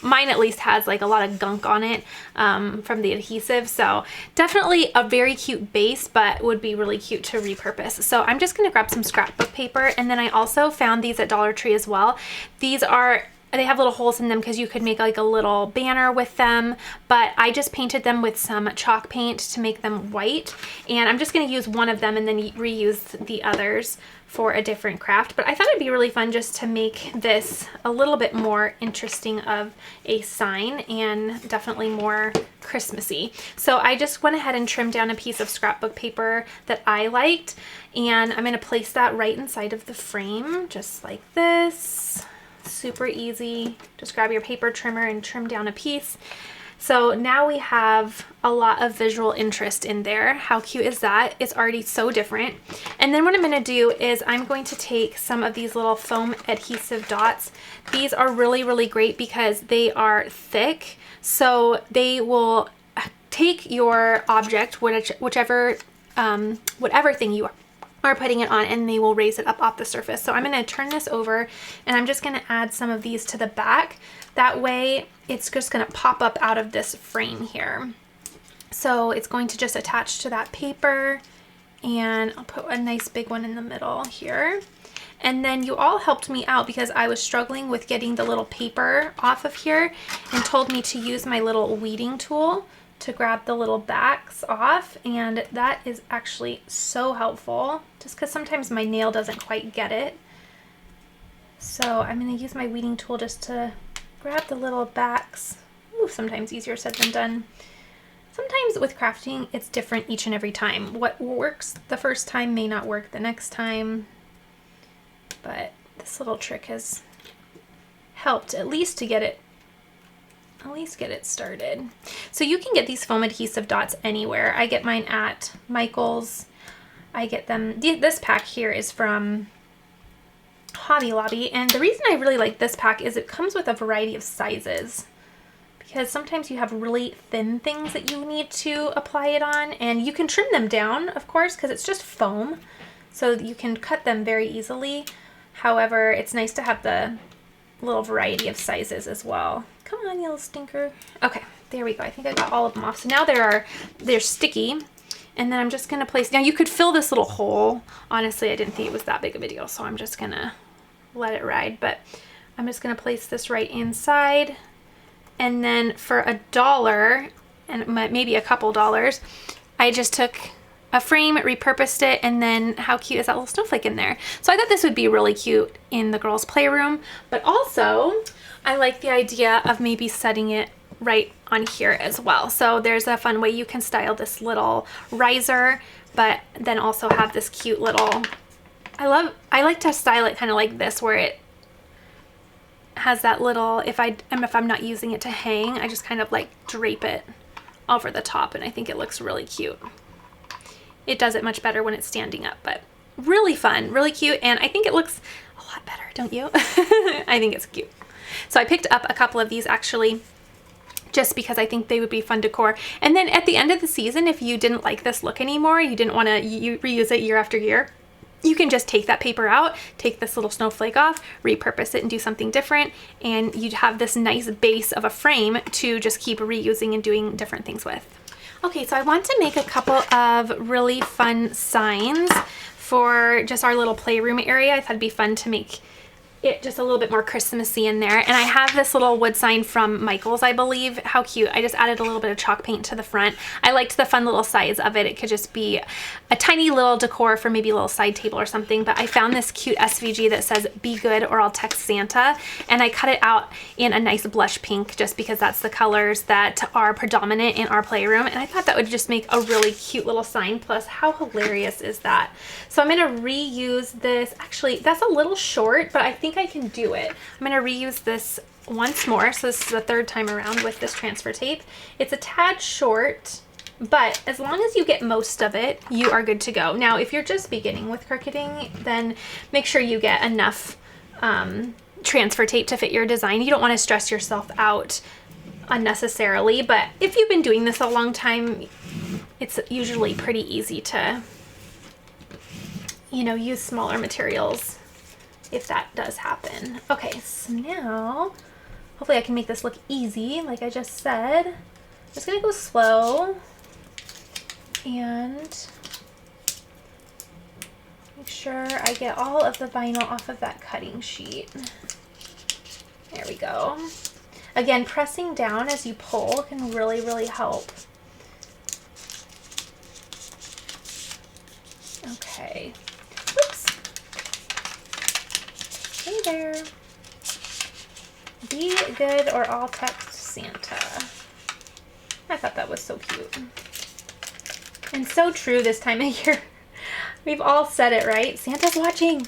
Mine at least has like a lot of gunk on it from the adhesive. So definitely a very cute base, but would be really cute to repurpose. So I'm just going to grab some scrapbook paper. And then I also found these at Dollar Tree as well. They have little holes in them because you could make like a little banner with them, but I just painted them with some chalk paint to make them white. And I'm just going to use one of them and then reuse the others for a different craft. But I thought it'd be really fun just to make this a little bit more interesting of a sign and definitely more Christmassy. So I just went ahead and trimmed down a piece of scrapbook paper that I liked, and I'm going to place that right inside of the frame, just like this. Super easy. Just grab your paper trimmer and trim down a piece. So now we have a lot of visual interest in there. How cute is that? It's already so different. And then what I'm going to do is I'm going to take some of these little foam adhesive dots. These are really, really great because they are thick. So they will take your object, whatever thing you are putting it on, and they will raise it up off the surface. So I'm going to turn this over and I'm just going to add some of these to the back. That way it's just going to pop up out of this frame here. So it's going to just attach to that paper, and I'll put a nice big one in the middle here. And then you all helped me out because I was struggling with getting the little paper off of here, and told me to use my little weeding tool to grab the little backs off, and that is actually so helpful just because sometimes my nail doesn't quite get it. So I'm going to use my weeding tool just to grab the little backs. Ooh, sometimes easier said than done. Sometimes with crafting it's different each and every time. What works the first time may not work the next time, but this little trick has helped at least to get it started. So you can get these foam adhesive dots anywhere. I get mine at Michael's. I get them, this pack here is from Hobby Lobby, and the reason I really like this pack is it comes with a variety of sizes, because sometimes you have really thin things that you need to apply it on, and you can trim them down, of course, because it's just foam, so you can cut them very easily. However, it's nice to have the little variety of sizes as well. Come on, you little stinker. Okay, there we go. I think I got all of them off. So now they're sticky. And then I'm just gonna place, now you could fill this little hole. Honestly, I didn't think it was that big of a deal, so I'm just gonna let it ride. But I'm just gonna place this right inside. And then for $1, and maybe a couple dollars, I just took a frame, repurposed it, and then how cute is that little snowflake in there? So I thought this would be really cute in the girls' playroom, but also I like the idea of maybe setting it right on here as well. So there's a fun way you can style this little riser, but then also have this cute little, I like to style it kind of like this, where it has that little, if I'm not using it to hang, I just kind of like drape it over the top, and I think it looks really cute. It does it much better when it's standing up, but really fun, really cute, and I think it looks a lot better, don't you? I think it's cute. So I picked up a couple of these actually, just because I think they would be fun decor. And then at the end of the season, if you didn't like this look anymore, you didn't want to reuse it year after year, you can just take that paper out, take this little snowflake off, repurpose it and do something different, and you'd have this nice base of a frame to just keep reusing and doing different things with. Okay, so I want to make a couple of really fun signs for just our little playroom area. I thought it'd be fun to make it just a little bit more Christmassy in there. And I have this little wood sign from Michael's, I believe. How cute. I just added a little bit of chalk paint to the front. I liked the fun little size of it. It could just be a tiny little decor for maybe a little side table or something. But I found this cute SVG that says, "Be good or I'll text Santa." And I cut it out in a nice blush pink just because that's the colors that are predominant in our playroom. And I thought that would just make a really cute little sign. Plus, how hilarious is that? So I'm going to reuse this. Actually, that's a little short, but I think I can do it. I'm going to reuse this once more. So this is the third time around with this transfer tape. It's a tad short, but as long as you get most of it, you are good to go. Now, if you're just beginning with cricketing, then make sure you get enough transfer tape to fit your design. You don't want to stress yourself out unnecessarily, but if you've been doing this a long time, it's usually pretty easy to, you know, use smaller materials if that does happen. Okay, so now hopefully I can make this look easy like I just said. I'm just gonna go slow and make sure I get all of the vinyl off of that cutting sheet. There we go. Again, pressing down as you pull can really, really help. Okay. Whoops. Hey there. Be good or I'll text Santa. I thought that was so cute. And so true this time of year. We've all said it, right? Santa's watching.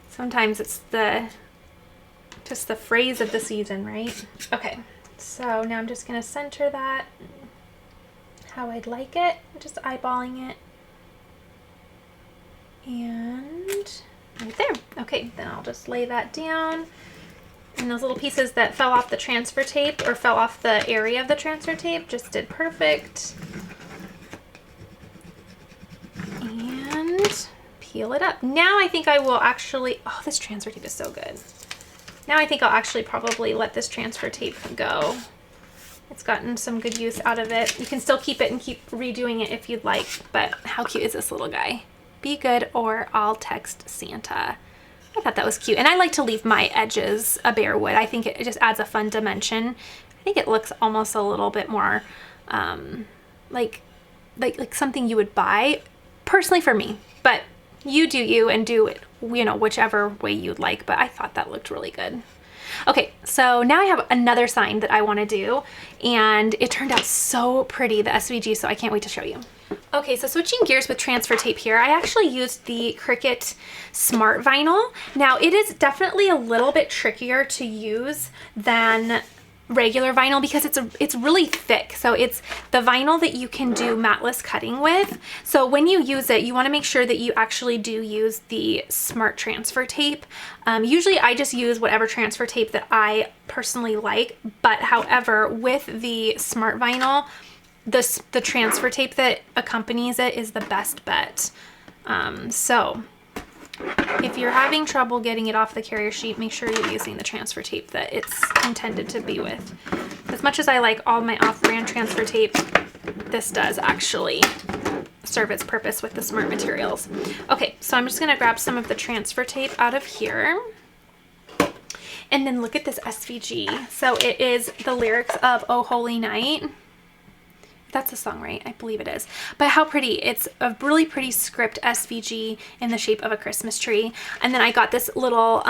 Sometimes it's just the phrase of the season, right? Okay, so now I'm just gonna center that how I'd like it, just eyeballing it. And right there. Okay, then I'll just lay that down. And those little pieces that fell off the transfer tape or fell off the area of the transfer tape just did perfect. And peel it up. Now I think I will actually, oh, this transfer tape is so good. Now I think I'll actually probably let this transfer tape go. It's gotten some good use out of it. You can still keep it and keep redoing it if you'd like, but how cute is this little guy? Be good or I'll text Santa. I thought that was cute. And I like to leave my edges a bare wood. I think it just adds a fun dimension. I think it looks almost a little bit more like something you would buy, personally for me. But you do you and do it, you know, whichever way you'd like. But I thought that looked really good. Okay, so now I have another sign that I want to do, and it turned out so pretty, the SVG, so I can't wait to show you. Okay, so switching gears with transfer tape here, I actually used the Cricut Smart Vinyl. Now, it is definitely a little bit trickier to use than regular vinyl because it's really thick. So it's the vinyl that you can do matless cutting with. So when you use it, you want to make sure that you actually do use the smart transfer tape. Usually I just use whatever transfer tape that I personally like, but however, with the smart vinyl, the transfer tape that accompanies it is the best bet. So if you're having trouble getting it off the carrier sheet, make sure you're using the transfer tape that it's intended to be with. As much as I like all my off-brand transfer tape, this does actually serve its purpose with the smart materials. Okay, so I'm just gonna grab some of the transfer tape out of here. And then look at this SVG. So it is the lyrics of Oh Holy Night. That's a song, right? I believe it is. But how pretty. It's a really pretty script SVG in the shape of a Christmas tree. And then I got this little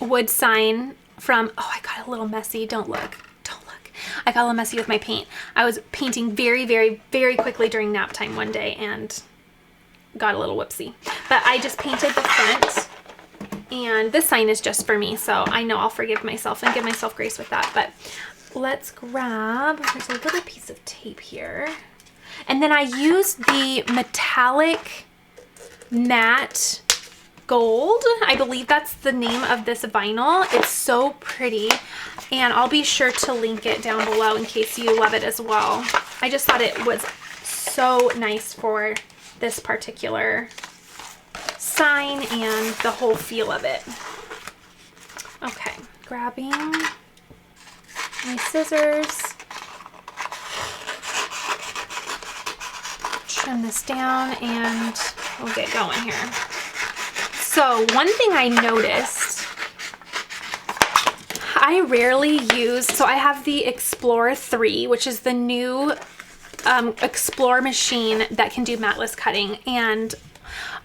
wood sign from, oh, I got a little messy. Don't look. Don't look. I got a little messy with my paint. I was painting very, very, very quickly during nap time one day and got a little whoopsie. But I just painted the front. And this sign is just for me, so I know I'll forgive myself and give myself grace with that. But let's grab, there's a little piece of tape here. And then I used the metallic matte gold. I believe that's the name of this vinyl. It's so pretty. And I'll be sure to link it down below in case you love it as well. I just thought it was so nice for this particular sign and the whole feel of it. Okay, grabbing my scissors, trim this down, and we'll get going here. So one thing I noticed, I rarely use, so I have the Explore 3, which is the new Explore machine that can do matless cutting, and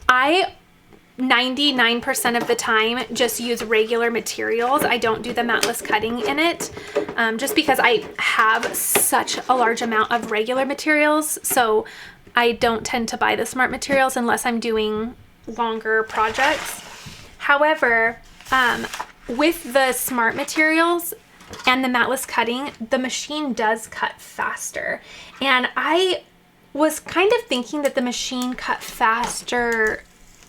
I 99% of the time just use regular materials. I don't do the matless cutting in it just because I have such a large amount of regular materials, so I don't tend to buy the smart materials unless I'm doing longer projects. However, with the smart materials and the matless cutting, the machine does cut faster, and I was kind of thinking that the machine cut faster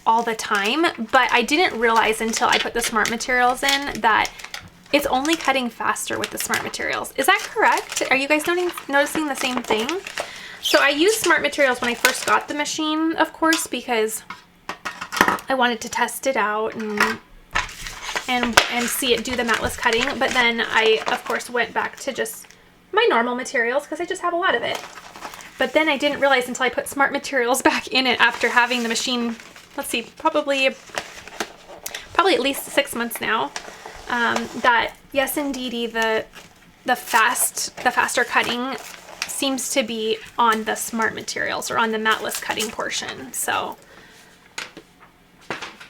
all the time, but I didn't realize until I put the smart materials in that it's only cutting faster with the smart materials. Is that correct? Are you guys noticing the same thing? So I used smart materials when I first got the machine, of course, because I wanted to test it out and see it do the matless cutting, but then I of course went back to just my normal materials because I just have a lot of it. But then I didn't realize until I put smart materials back in it after having the machine, let's see, probably at least 6 months now, that yes, indeedy, the faster cutting seems to be on the smart materials or on the matless cutting portion. So,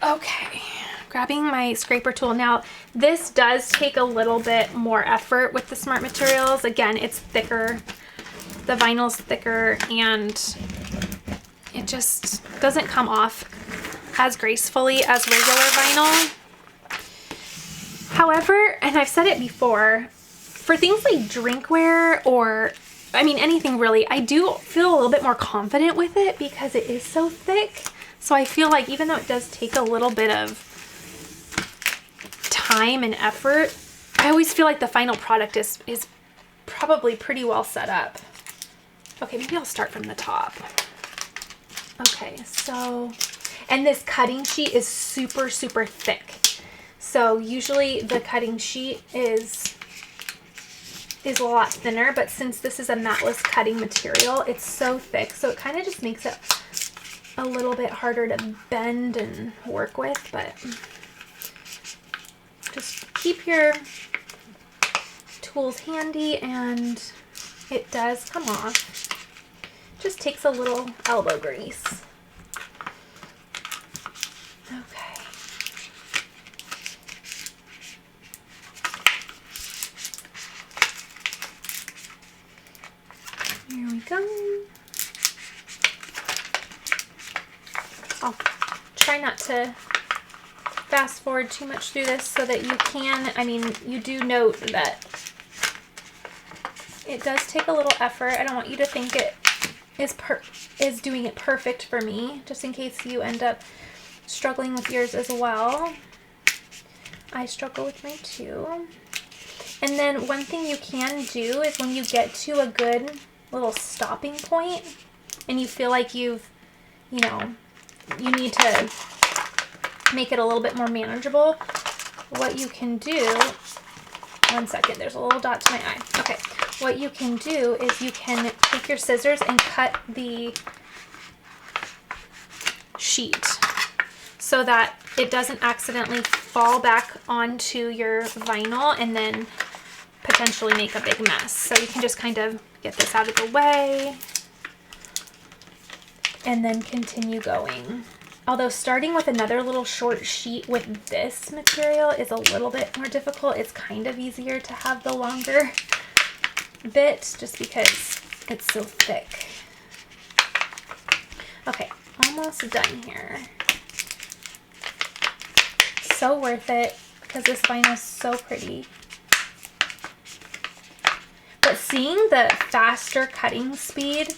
okay, grabbing my scraper tool. Now, this does take a little bit more effort with the smart materials. Again, it's thicker. The vinyl's thicker, and it just doesn't come off as gracefully as regular vinyl. However, and I've said it before, for things like drinkware or, I mean, anything really, I do feel a little bit more confident with it because it is so thick. So I feel like even though it does take a little bit of time and effort, I always feel like the final product is probably pretty well set up. Okay, maybe I'll start from the top. Okay, so, and this cutting sheet is super, super thick. So usually the cutting sheet is a lot thinner, but since this is a matless cutting material, it's so thick. So it kind of just makes it a little bit harder to bend and work with, but just keep your tools handy, and it does come off. Just takes a little elbow grease. Okay. Here we go. I'll try not to fast forward too much through this so that you can, I mean, you do note that It does take a little effort. I don't want you to think it is doing it perfect for me, just in case you end up struggling with yours as well. I struggle with mine too. And then one thing you can do is when you get to a good little stopping point and you feel like you've, you know, you need to make it a little bit more manageable, what you can do, one second, there's a little dot to my eye. Okay, what you can do is you can take your scissors and cut the sheet so that it doesn't accidentally fall back onto your vinyl and then potentially make a big mess. So you can just kind of get this out of the way and then continue going. Although starting with another little short sheet with this material is a little bit more difficult. It's kind of easier to have the longer bit just because it's so thick. Okay, almost done here. So worth it because this vinyl is so pretty. But seeing the faster cutting speed,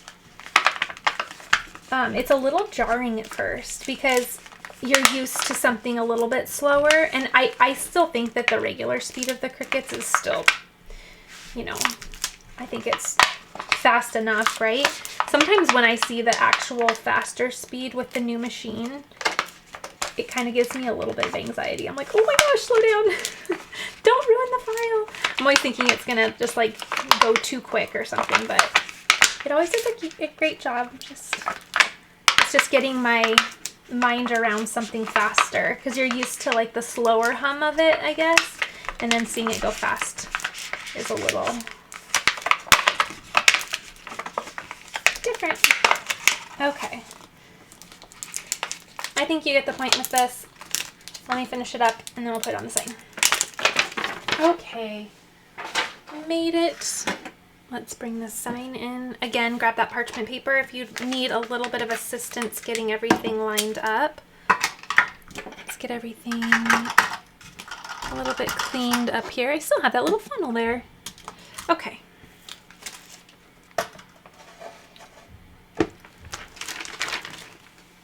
it's a little jarring at first because you're used to something a little bit slower. And I still think that the regular speed of the Cricuts is still, you know, I think it's fast enough, right? Sometimes when I see the actual faster speed with the new machine, it kind of gives me a little bit of anxiety. I'm like, oh my gosh, slow down. Don't ruin the file. I'm always thinking it's gonna just like go too quick or something, but it always does a great job. It's just getting my mind around something faster because you're used to like the slower hum of it, I guess, and then seeing it go fast is a little different. Okay. I think you get the point with this. Let me finish it up and then we'll put it on the sign. Okay, made it. Let's bring the sign in. Again, grab that parchment paper if you need a little bit of assistance getting everything lined up. Let's get everything a little bit cleaned up here. I still have that little funnel there. Okay.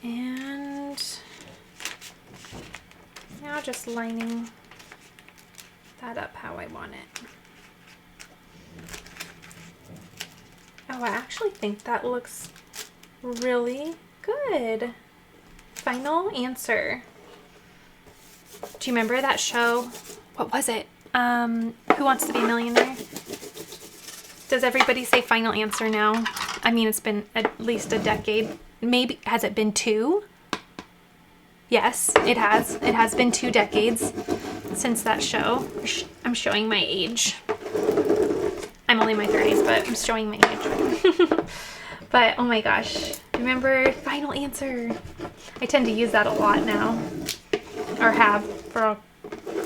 And now just lining that up how I want it. Oh, I actually think that looks really good. Final answer. Do you remember that show? What was it? Who Wants to Be a Millionaire? Does everybody say final answer now? I mean, it's been at least a decade. Maybe, has it been 2? Yes, it has. It has been 2 decades since that show. I'm showing my age. I'm only in my 30s, but I'm showing my age. But, oh my gosh. Remember Final Answer? I tend to use that a lot now. Or have for a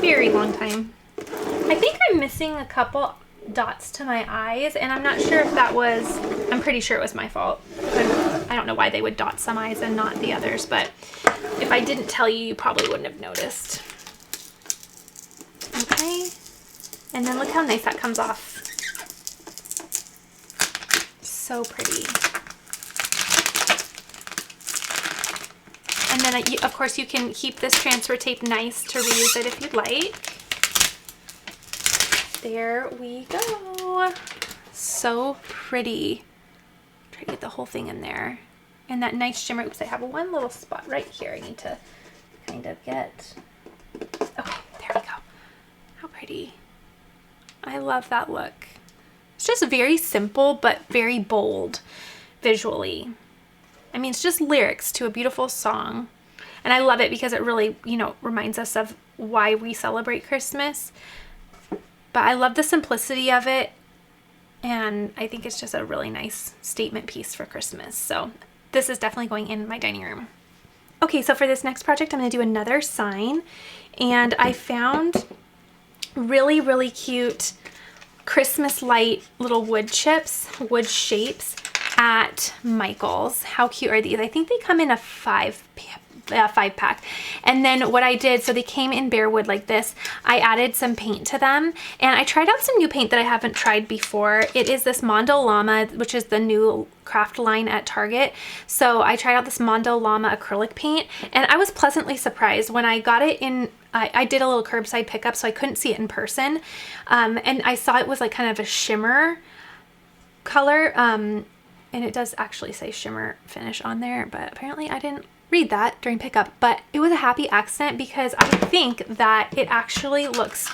very long time. I think I'm missing a couple dots to my eyes, and I'm not sure if that was... I'm pretty sure it was my fault. I don't know why they would dot some eyes and not the others, but if I didn't tell you, you probably wouldn't have noticed. Okay. And then look how nice that comes off. So pretty. And then, of course, you can keep this transfer tape nice to reuse it if you'd like. There we go. So pretty. Try to get the whole thing in there. And that nice shimmer. Oops, I have one little spot right here I need to kind of get. Okay, there we go. How pretty. I love that look. It's just very simple, but very bold visually. I mean, it's just lyrics to a beautiful song. And I love it because it really, you know, reminds us of why we celebrate Christmas. But I love the simplicity of it. And I think it's just a really nice statement piece for Christmas. So this is definitely going in my dining room. Okay, so for this next project, I'm going to do another sign. And I found really, really cute Christmas light little wood chips, wood shapes at Michael's. How cute are these? I think they come in a 5 5-pack. And then what I did, so they came in bare wood like this. I added some paint to them, and I tried out some new paint that I haven't tried before. It is this Mondo Llama, which is the new craft line at Target. So I tried out this Mondo Llama acrylic paint, and I was pleasantly surprised when I got it in. I did a little curbside pickup, so I couldn't see it in person, and I saw it was like kind of a shimmer color, and it does actually say shimmer finish on there, but apparently I didn't read that during pickup. But it was a happy accident because I think that it actually looks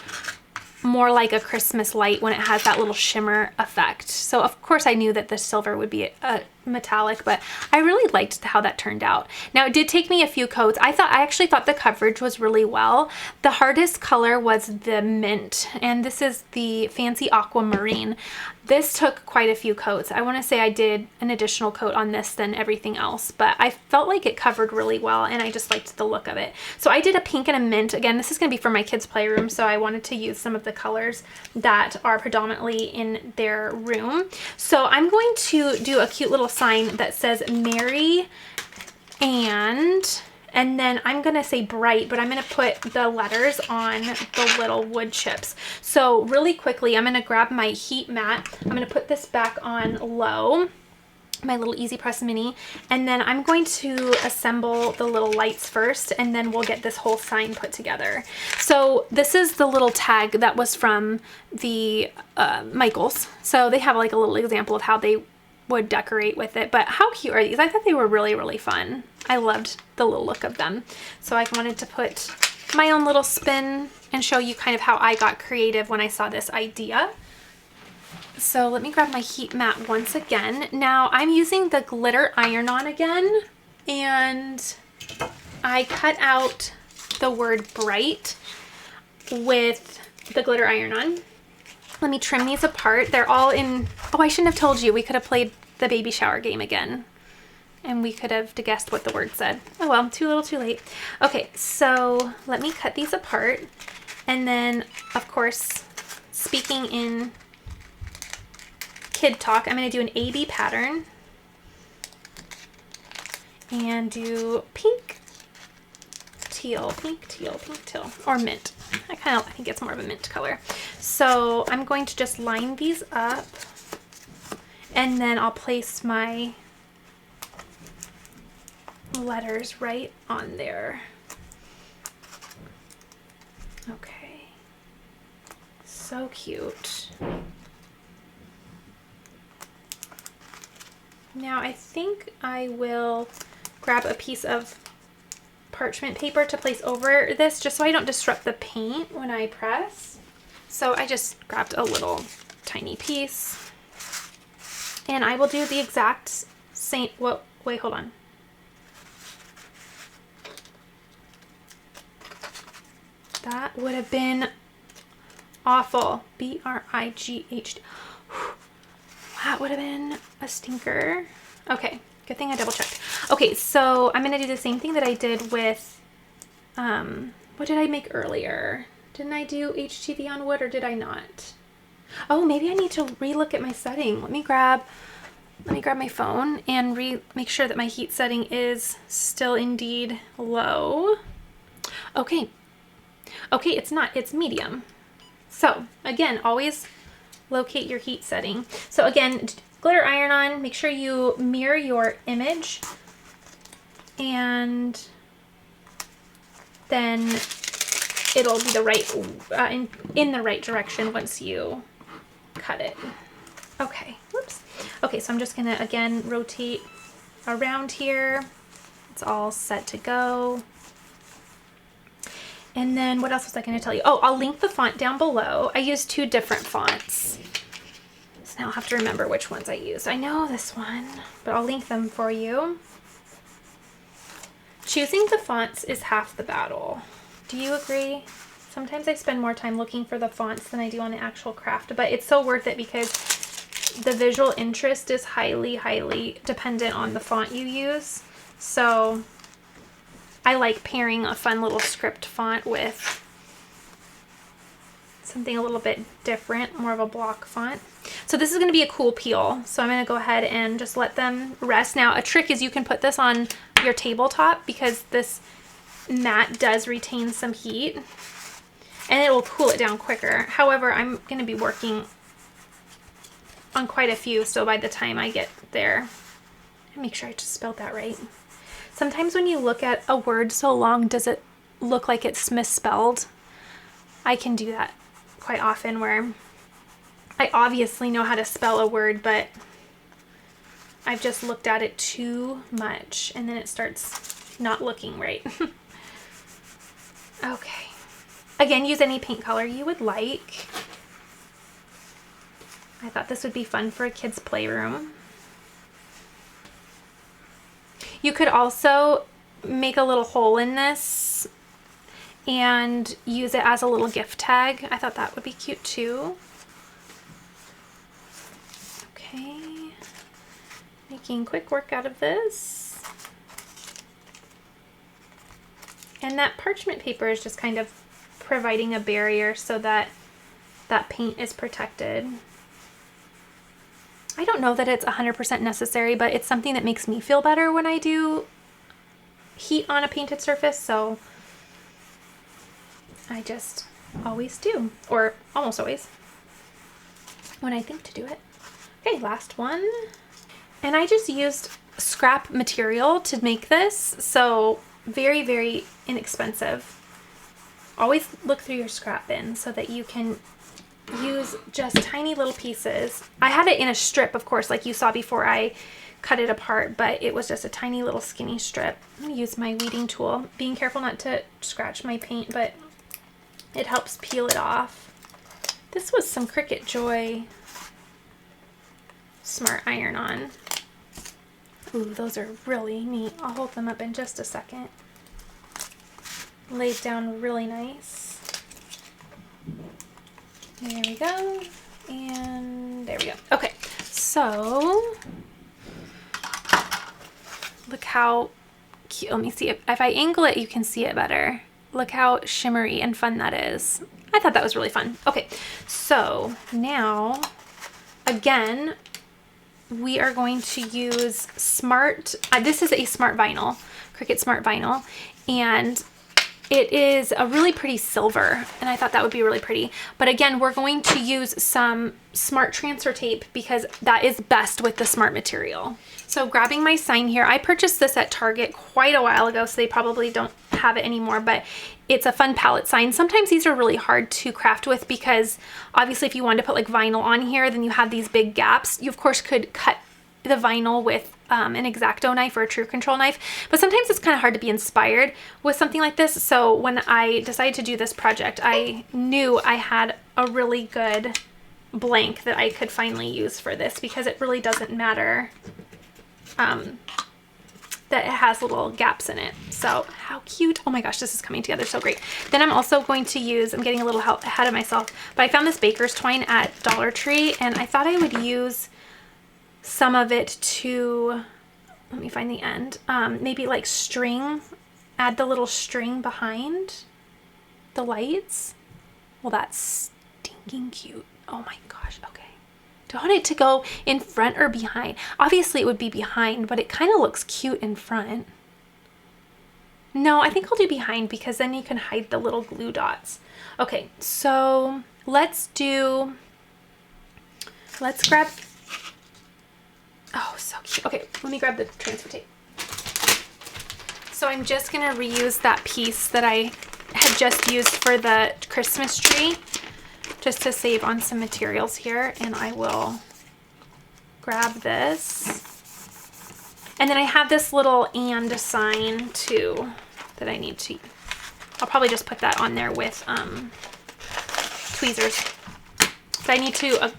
more like a Christmas light when it has that little shimmer effect. So of course I knew that the silver would be a metallic, but I really liked how that turned out. Now it did take me a few coats. I actually thought the coverage was really well. The hardest color was the mint, and this is the Fancy Aquamarine. This took quite a few coats. I want to say I did an additional coat on this than everything else, but I felt like it covered really well, and I just liked the look of it. So I did a pink and a mint. Again, this is going to be for my kids' playroom, so I wanted to use some of the colors that are predominantly in their room. So I'm going to do a cute little sign that says Merry and then I'm going to say bright, but I'm going to put the letters on the little wood chips. So really quickly, I'm going to grab my heat mat. I'm going to put this back on low, my little Easy Press Mini, and then I'm going to assemble the little lights first, and then we'll get this whole sign put together. So this is the little tag that was from the Michaels. So they have like a little example of how they would decorate with it, but how cute are these? I thought they were really, really fun. I loved the little look of them. So I wanted to put my own little spin and show you kind of how I got creative when I saw this idea. So let me grab my heat mat once again. Now I'm using the glitter iron-on again, and I cut out the word bright with the glitter iron-on. Let me trim these apart. They're all in, oh, I shouldn't have told you. We could have played the baby shower game again, and we could have guessed what the word said. Oh well, too little too late. Okay, so let me cut these apart. And then, of course, speaking in kid talk, I'm going to do an AB pattern and do pink, teal, pink, teal, or mint. I think it's more of a mint color. So I'm going to just line these up, and then I'll place my letters right on there. Okay, so cute. Now I think I will grab a piece of parchment paper to place over this, just so I don't disrupt the paint when I press. So I just grabbed a little tiny piece, and I will do the exact same. Wait, hold on. That would have been awful. B-R-I-G-H. That would have been a stinker. Okay, good thing I double checked. Okay, so I'm gonna do the same thing that I did with, what did I make earlier? Didn't I do HTV on wood, or did I not? Oh, maybe I need to relook at my setting. Let me grab my phone and make sure that my heat setting is still indeed low. Okay, it's not, it's medium. So again, always locate your heat setting. So again, glitter iron-on, make sure you mirror your image, and then it'll be the right, in the right direction once you cut it. Okay, whoops. Okay, so I'm just gonna again rotate around here. It's all set to go. And then what else was I going to tell you? Oh, I'll link the font down below. I used 2 different fonts, so now I'll have to remember which ones I used. I know this one, but I'll link them for you. Choosing the fonts is half the battle. Do you agree? Sometimes I spend more time looking for the fonts than I do on the actual craft, but it's so worth it because the visual interest is highly, highly dependent on the font you use. So I like pairing a fun little script font with something a little bit different, more of a block font. So this is going to be a cool peel. So I'm going to go ahead and just let them rest. Now a trick is you can put this on your tabletop because this mat does retain some heat and it will cool it down quicker. However, I'm going to be working on quite a few, so by the time I get there, make sure I just spelled that right. Sometimes when you look at a word so long, does it look like it's misspelled? I can do that quite often where I obviously know how to spell a word, but I've just looked at it too much and then it starts not looking right. Okay. Again, use any paint color you would like. I thought this would be fun for a kid's playroom. You could also make a little hole in this and use it as a little gift tag. I thought that would be cute too. Okay, making quick work out of this. And that parchment paper is just kind of providing a barrier so that that paint is protected. I don't know that it's 100% necessary, but it's something that makes me feel better when I do heat on a painted surface, so I just always do, or almost always, when I think to do it. Okay, last one. And I just used scrap material to make this, so very, very inexpensive. Always look through your scrap bin so that you can use just tiny little pieces. I had it in a strip, of course, like you saw before I cut it apart, but it was just a tiny little skinny strip. I'm gonna use my weeding tool, being careful not to scratch my paint, but it helps peel it off. This was some Cricut Joy Smart Iron-On. Ooh, those are really neat. I'll hold them up in just a second. Laid down really nice. There we go. And there we go. Okay, so look how cute. Let me see if I angle it, you can see it better. Look how shimmery and fun that is. I thought that was really fun. Okay, so now, again, we are going to use Smart, this is a Smart Vinyl, Cricut Smart Vinyl, and it is a really pretty silver, and I thought that would be really pretty. But again, we're going to use some Smart Transfer Tape because that is best with the Smart material. So grabbing my sign here, I purchased this at Target quite a while ago, so they probably don't have it anymore, but it's a fun palette sign. Sometimes these are really hard to craft with because obviously if you wanted to put like vinyl on here, then you have these big gaps. You of course could cut the vinyl with an X-Acto knife or a True Control knife, but sometimes it's kind of hard to be inspired with something like this. So when I decided to do this project, I knew I had a really good blank that I could finally use for this because it really doesn't matter that it has little gaps in it. So how cute. Oh my gosh, this is coming together so great. Then I'm also going to use, I'm getting a little ahead of myself, but I found this baker's twine at Dollar Tree and I thought I would use some of it to, let me find the end, maybe like string, add the little string behind the lights. Well, that's stinking cute. Oh my gosh, okay. Do I want it to go in front or behind? Obviously it would be behind, but it kind of looks cute in front. No, I think I'll do behind because then you can hide the little glue dots. Okay, so let's grab, oh, so cute. Okay, let me grab the transfer tape. So I'm just gonna reuse that piece that I had just used for the Christmas tree, just to save on some materials here, and I will grab this. And then I have this little and sign too that I need to, I'll probably just put that on there with tweezers. So I need to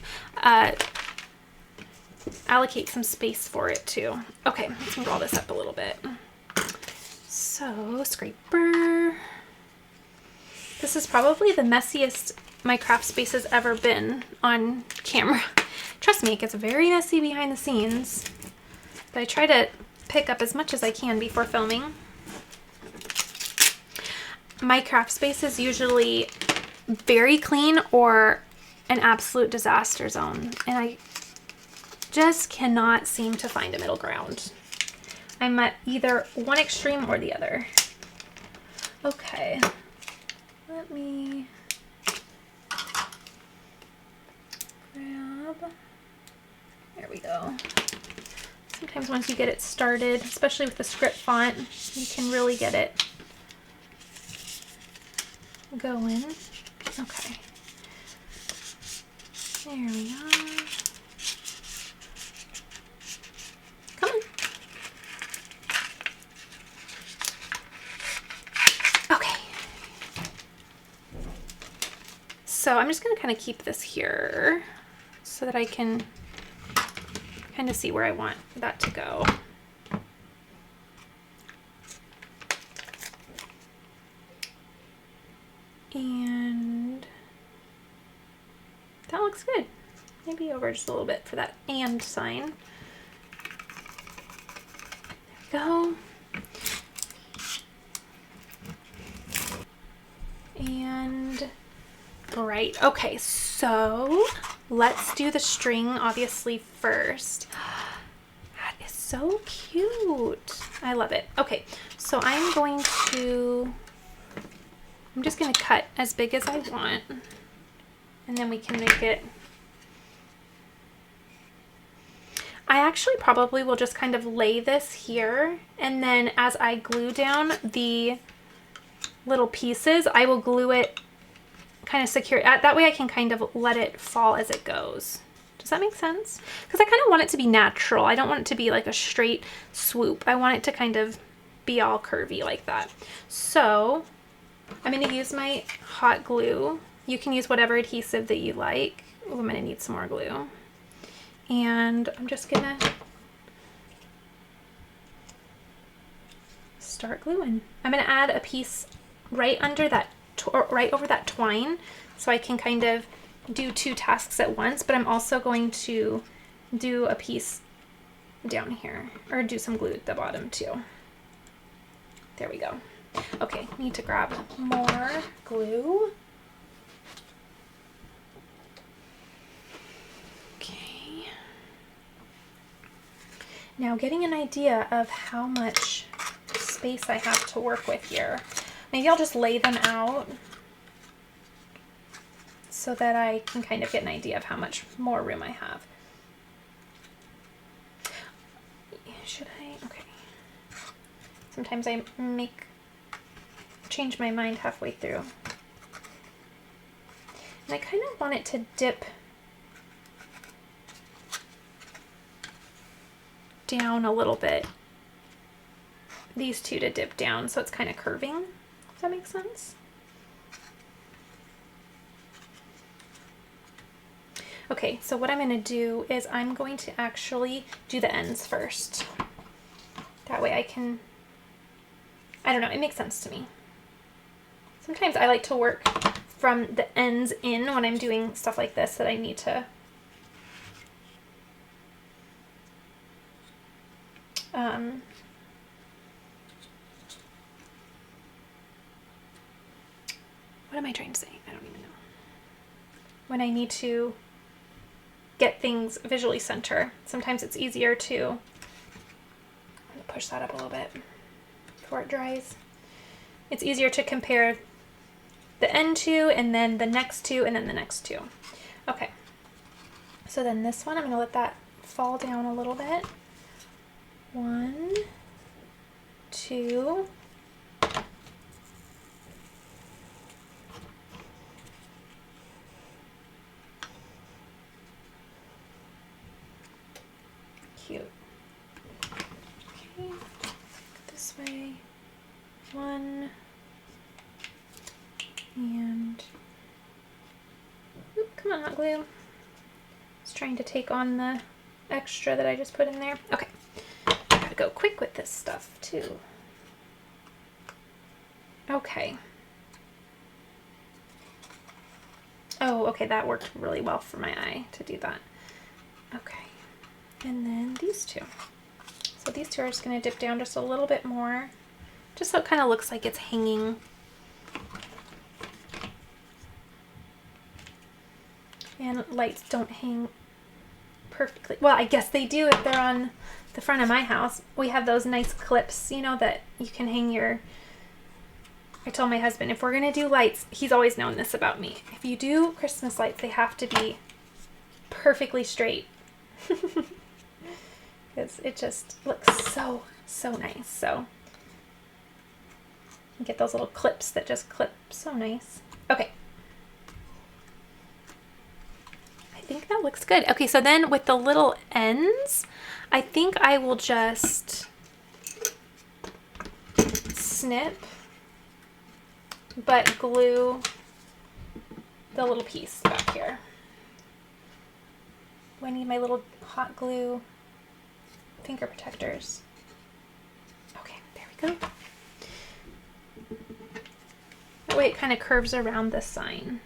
allocate some space for it too. Okay, let's move all this up a little bit. So, scraper. This is probably the messiest my craft space has ever been on camera. Trust me, it gets very messy behind the scenes, but I try to pick up as much as I can before filming. My craft space is usually very clean or an absolute disaster zone, and I just cannot seem to find a middle ground. I'm at either one extreme or the other. Okay, let me grab, there we go. Sometimes once you get it started, especially with the script font, you can really get it going. Okay, there we are. Come on. Okay. So I'm just going to kind of keep this here so that I can kind of see where I want that to go. And that looks good. Maybe over just a little bit for that and sign. There we go. And bright. Okay, so let's do the string obviously first. That is so cute. I love it. Okay, so I'm just going to cut as big as I want, and then we can make it. I actually probably will just kind of lay this here, and then as I glue down the little pieces, I will glue it kind of secure. That way I can kind of let it fall as it goes. Does that make sense? Because I kind of want it to be natural. I don't want it to be like a straight swoop. I want it to kind of be all curvy like that. So I'm going to use my hot glue. You can use whatever adhesive that you like. Oh, I'm going to need some more glue. And I'm just going to start gluing. I'm going to add a piece right under that, or right over that twine, so I can kind of do two tasks at once, but I'm also going to do a piece down here, or do some glue at the bottom too. There we go. Okay, need to grab more glue. Okay. Now getting an idea of how much space I have to work with here. Maybe I'll just lay them out so that I can kind of get an idea of how much more room I have. Should I? Okay. Sometimes I change my mind halfway through. And I kind of want it to dip down a little bit. These two to dip down so it's kind of curving. Does that make sense? Okay, so what I'm going to do is I'm going to actually do the ends first. That way I can, I don't know, it makes sense to me. Sometimes I like to work from the ends in when I'm doing stuff like this that I need to what am I trying to say? I don't even know. When I need to get things visually center, sometimes it's easier to, I'm gonna push that up a little bit before it dries. It's easier to compare the end two and then the next two and then the next two. Okay, so then this one, I'm gonna let that fall down a little bit. 1, 2, cute. Okay, this way. 1 and oop, come on, hot glue. It's trying to take on the extra that I just put in there. Okay, gotta go quick with this stuff too. Okay. Oh, okay, that worked really well for my eye to do that. Okay, and then these two. So these two are just going to dip down just a little bit more, just so it kind of looks like it's hanging. And lights don't hang perfectly. Well, I guess they do if they're on the front of my house. We have those nice clips, you know, that you can hang your... I told my husband, if we're going to do lights, he's always known this about me. If you do Christmas lights, they have to be perfectly straight. Because it just looks so, so nice. So you get those little clips that just clip so nice. Okay. I think that looks good. Okay, so then with the little ends, I think I will just snip but glue the little piece back here. Do I need my little hot glue finger protectors? Okay, there we go. That way it kind of curves around the sign.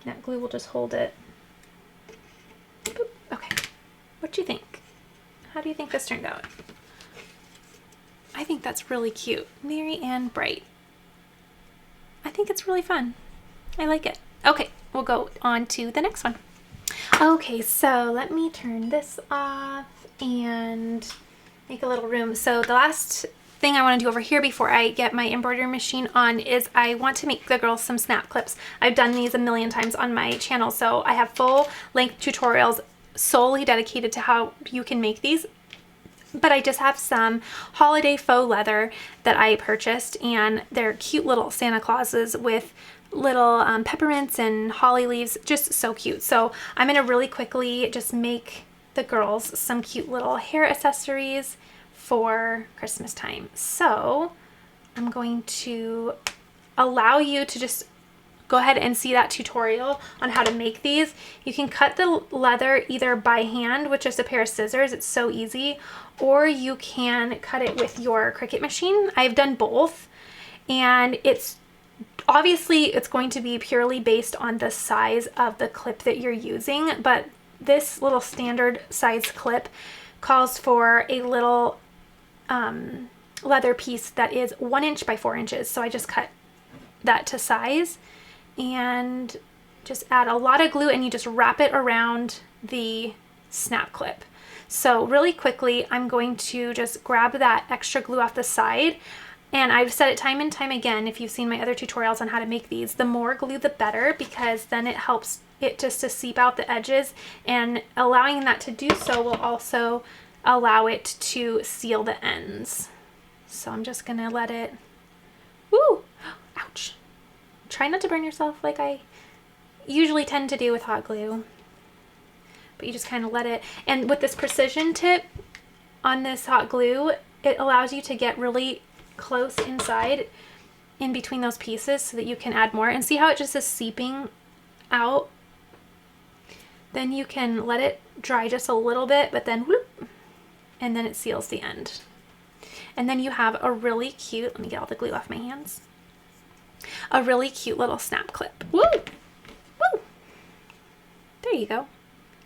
That glue will just hold it. Boop. Okay, what do you think? How do you think this turned out? I think that's really cute. Merry and bright. I think it's really fun. I like it. Okay, we'll go on to the next one. Okay, so let me turn this off and make a little room. So the last thing I want to do over here before I get my embroidery machine on is I want to make the girls some snap clips. I've done these a million times on my channel, so I have full length tutorials solely dedicated to how you can make these. But I just have some holiday faux leather that I purchased, and they're cute little Santa Clauses with little peppermints and holly leaves, just so cute. So I'm gonna really quickly just make the girls some cute little hair accessories for Christmas time. So I'm going to allow you to just go ahead and see that tutorial on how to make these. You can cut the leather either by hand with just a pair of scissors, it's so easy, or you can cut it with your Cricut machine. I've done both, and it's obviously going to be purely based on the size of the clip that you're using, but this little standard size clip calls for a little leather piece that is 1 inch by 4 inches. So I just cut that to size and just add a lot of glue, and you just wrap it around the snap clip. So really quickly, I'm going to just grab that extra glue off the side, and I've said it time and time again, if you've seen my other tutorials on how to make these, the more glue the better, because then it helps it just to seep out the edges, and allowing that to do so will also allow it to seal the ends. So I'm just gonna let it, woo, ouch. Try not to burn yourself like I usually tend to do with hot glue, but you just kind of let it, and with this precision tip on this hot glue, it allows you to get really close inside in between those pieces so that you can add more, and see how it just is seeping out. Then you can let it dry just a little bit, but then whoop, and then it seals the end. And then you have a really cute, let me get all the glue off my hands, a really cute little snap clip. Woo! Woo! There you go.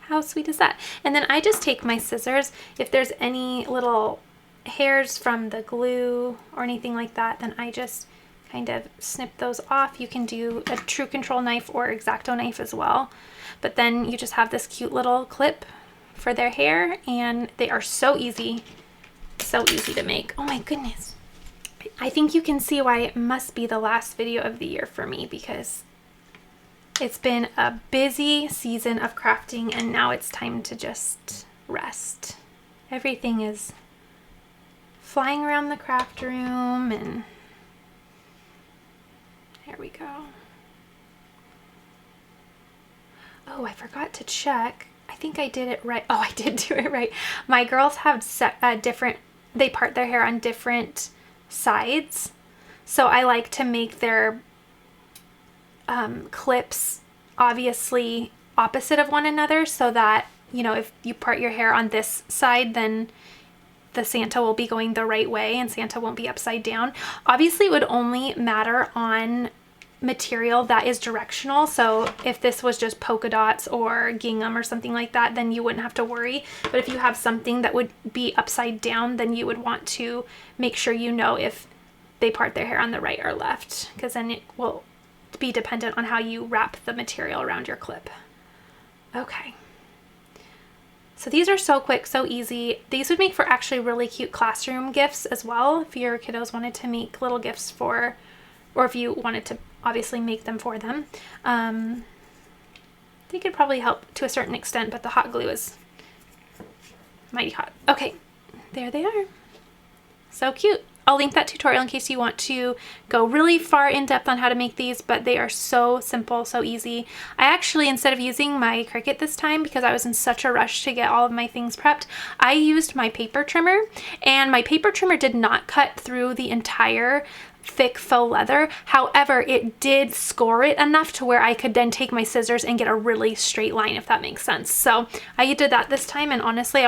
How sweet is that? And then I just take my scissors. If there's any little hairs from the glue or anything like that, then I just kind of snip those off. You can do a true control knife or X-Acto knife as well. But then you just have this cute little clip for their hair, and they are so easy to make. Oh my goodness. I think you can see why it must be the last video of the year for me, because it's been a busy season of crafting, and now it's time to just rest. Everything is flying around the craft room, and there we go. Oh, I forgot to check. I think I did it right. Oh, I did do it right. My girls have they part their hair on different sides. So I like to make their clips obviously opposite of one another, so that, you know, if you part your hair on this side, then the Santa will be going the right way and Santa won't be upside down. Obviously, it would only matter on material that is directional. So if this was just polka dots or gingham or something like that, then you wouldn't have to worry. But if you have something that would be upside down, then you would want to make sure you know if they part their hair on the right or left, because then it will be dependent on how you wrap the material around your clip. Okay. So these are so quick, so easy. These would make for actually really cute classroom gifts as well if your kiddos wanted to make little gifts for, or if you wanted to obviously make them for them. They could probably help to a certain extent, but the hot glue is mighty hot. Okay, there they are. So cute. I'll link that tutorial in case you want to go really far in depth on how to make these, but they are so simple, so easy. I actually, instead of using my Cricut this time, because I was in such a rush to get all of my things prepped, I used my paper trimmer, and my paper trimmer did not cut through the entire thick faux leather. However, it did score it enough to where I could then take my scissors and get a really straight line, if that makes sense. So I did that this time, and honestly,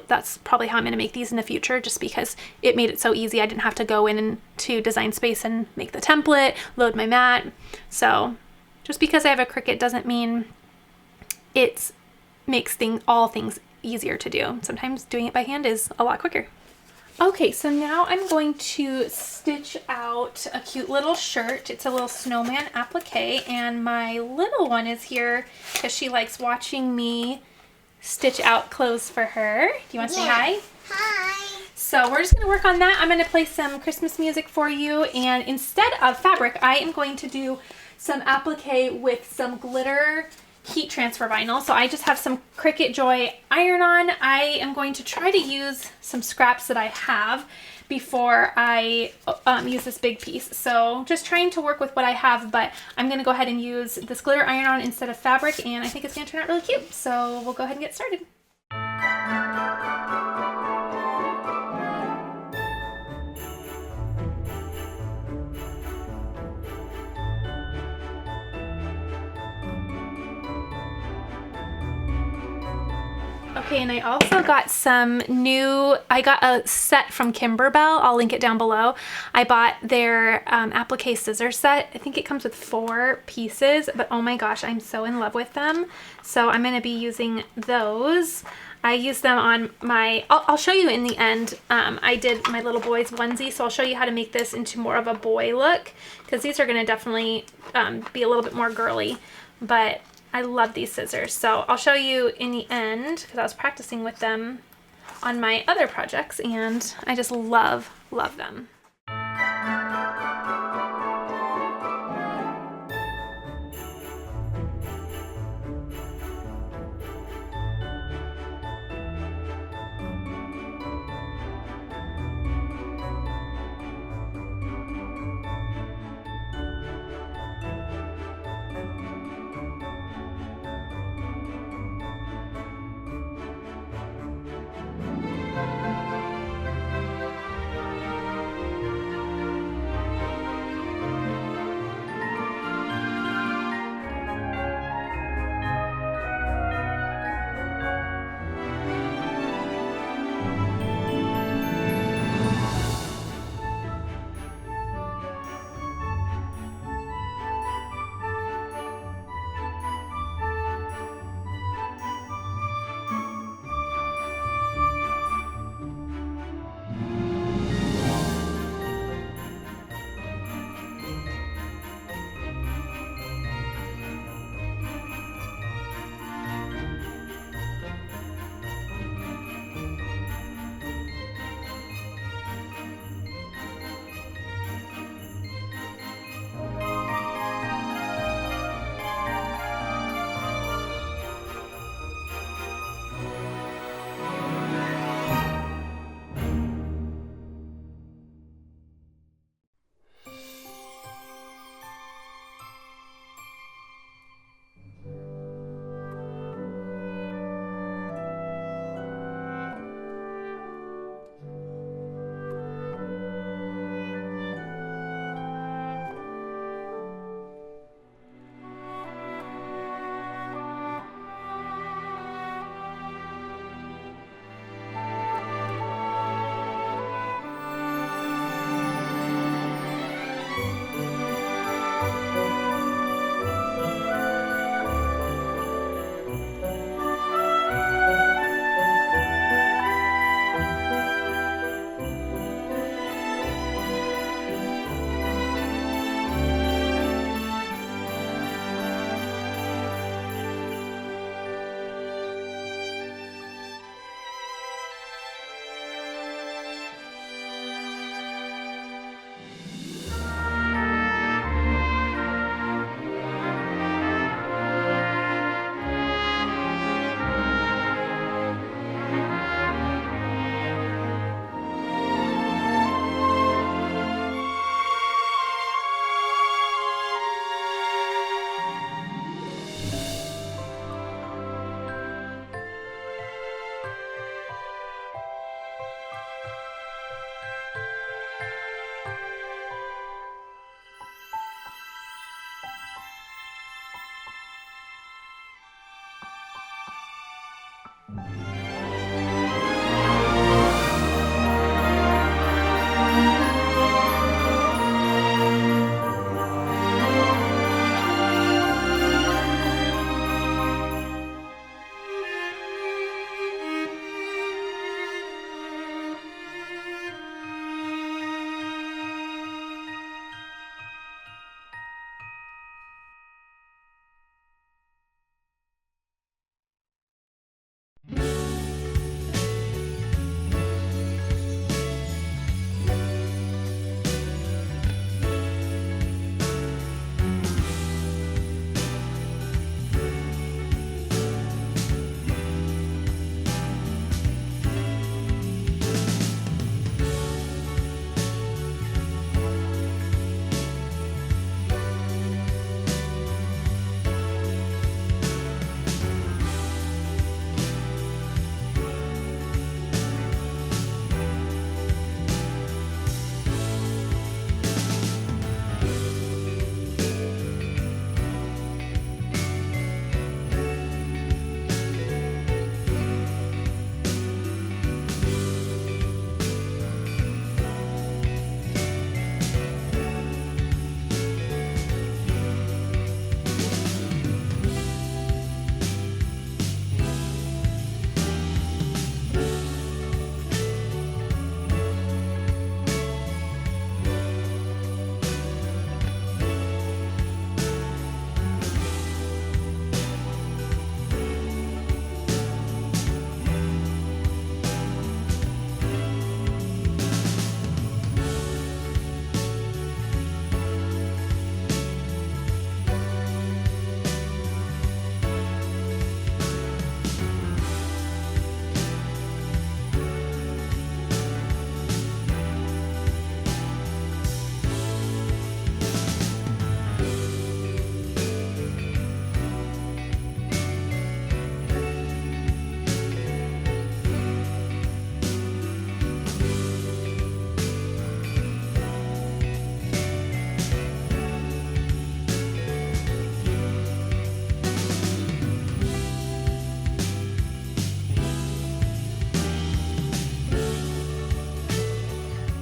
that's probably how I'm going to make these in the future, just because it made it so easy. I didn't have to go into Design Space and make the template, load my mat. So just because I have a Cricut doesn't mean it makes all things easier to do. Sometimes doing it by hand is a lot quicker. Okay, so now I'm going to stitch out a cute little shirt. It's a little snowman applique, and my little one is here because she likes watching me stitch out clothes for her. Do you want to say hi? Hi. So we're just going to work on that. I'm going to play some Christmas music for you, and instead of fabric, I am going to do some applique with some glitter heat transfer vinyl. So I just have some Cricut Joy iron-on. I am going to try to use some scraps that I have before I use this big piece. So just trying to work with what I have, but I'm going to go ahead and use this glitter iron-on instead of fabric, and I think it's going to turn out really cute. So we'll go ahead and get started. Okay, and I also got I got a set from Kimberbell. I'll link it down below. I bought their applique scissor set. I think it comes with 4 pieces, but oh my gosh, I'm so in love with them. So I'm going to be using those. I use them on I'll show you in the end. I did my little boy's onesie, so I'll show you how to make this into more of a boy look, because these are going to definitely be a little bit more girly, but I love these scissors. So I'll show you in the end, because I was practicing with them on my other projects, and I just love them.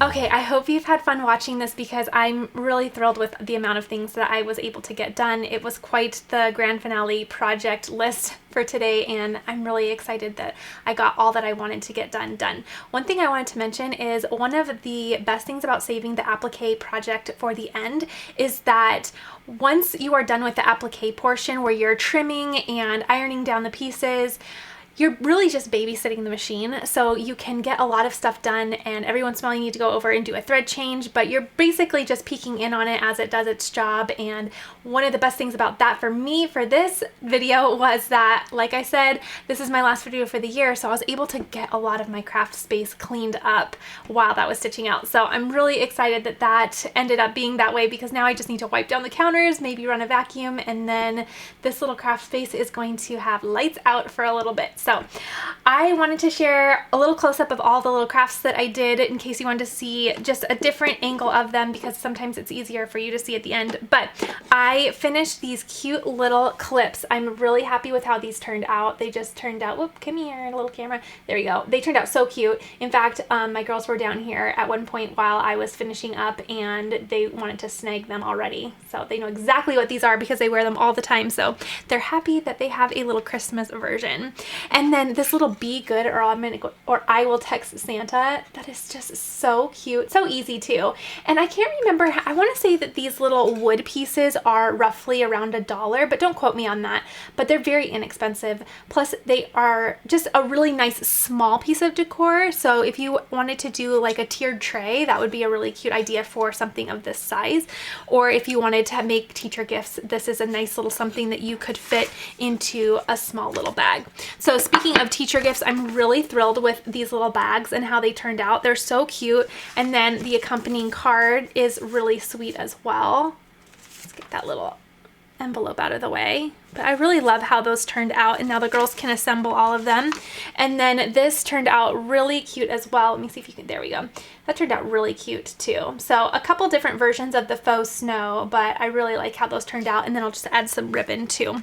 Okay, I hope you've had fun watching this because I'm really thrilled with the amount of things that I was able to get done. It was quite the grand finale project list for today, and I'm really excited that I got all that I wanted to get done. One thing I wanted to mention is one of the best things about saving the applique project for the end is that once you are done with the applique portion where you're trimming and ironing down the pieces, you're really just babysitting the machine, so you can get a lot of stuff done, and every once in a while you need to go over and do a thread change, but you're basically just peeking in on it as it does its job. And one of the best things about that for me for this video was that, like I said, this is my last video for the year, so I was able to get a lot of my craft space cleaned up while that was stitching out. So I'm really excited that that ended up being that way, because now I just need to wipe down the counters, maybe run a vacuum, and then this little craft space is going to have lights out for a little bit. So I wanted to share a little close-up of all the little crafts that I did in case you wanted to see just a different angle of them, because sometimes it's easier for you to see at the end. But I finished these cute little clips. I'm really happy with how these turned out. They just turned out, whoop, come here, little camera. There you go. They turned out so cute. In fact, my girls were down here at one point while I was finishing up, and they wanted to snag them already. So they know exactly what these are because they wear them all the time. So they're happy that they have a little Christmas version. And then this little Be Good or I Will Text Santa, that is just so cute, so easy too. And I can't remember, I want to say that these little wood pieces are roughly around $1, but don't quote me on that, but they're very inexpensive. Plus they are just a really nice small piece of decor. So if you wanted to do like a tiered tray, that would be a really cute idea for something of this size. Or if you wanted to make teacher gifts, this is a nice little something that you could fit into a small little bag. So speaking of teacher gifts, I'm really thrilled with these little bags and how they turned out. They're so cute. And then the accompanying card is really sweet as well. Let's get that little envelope out of the way. But I really love how those turned out, and now the girls can assemble all of them. And then this turned out really cute as well. Let me see if you can, there we go. That turned out really cute too. So a couple different versions of the faux snow, but I really like how those turned out. And then I'll just add some ribbon too.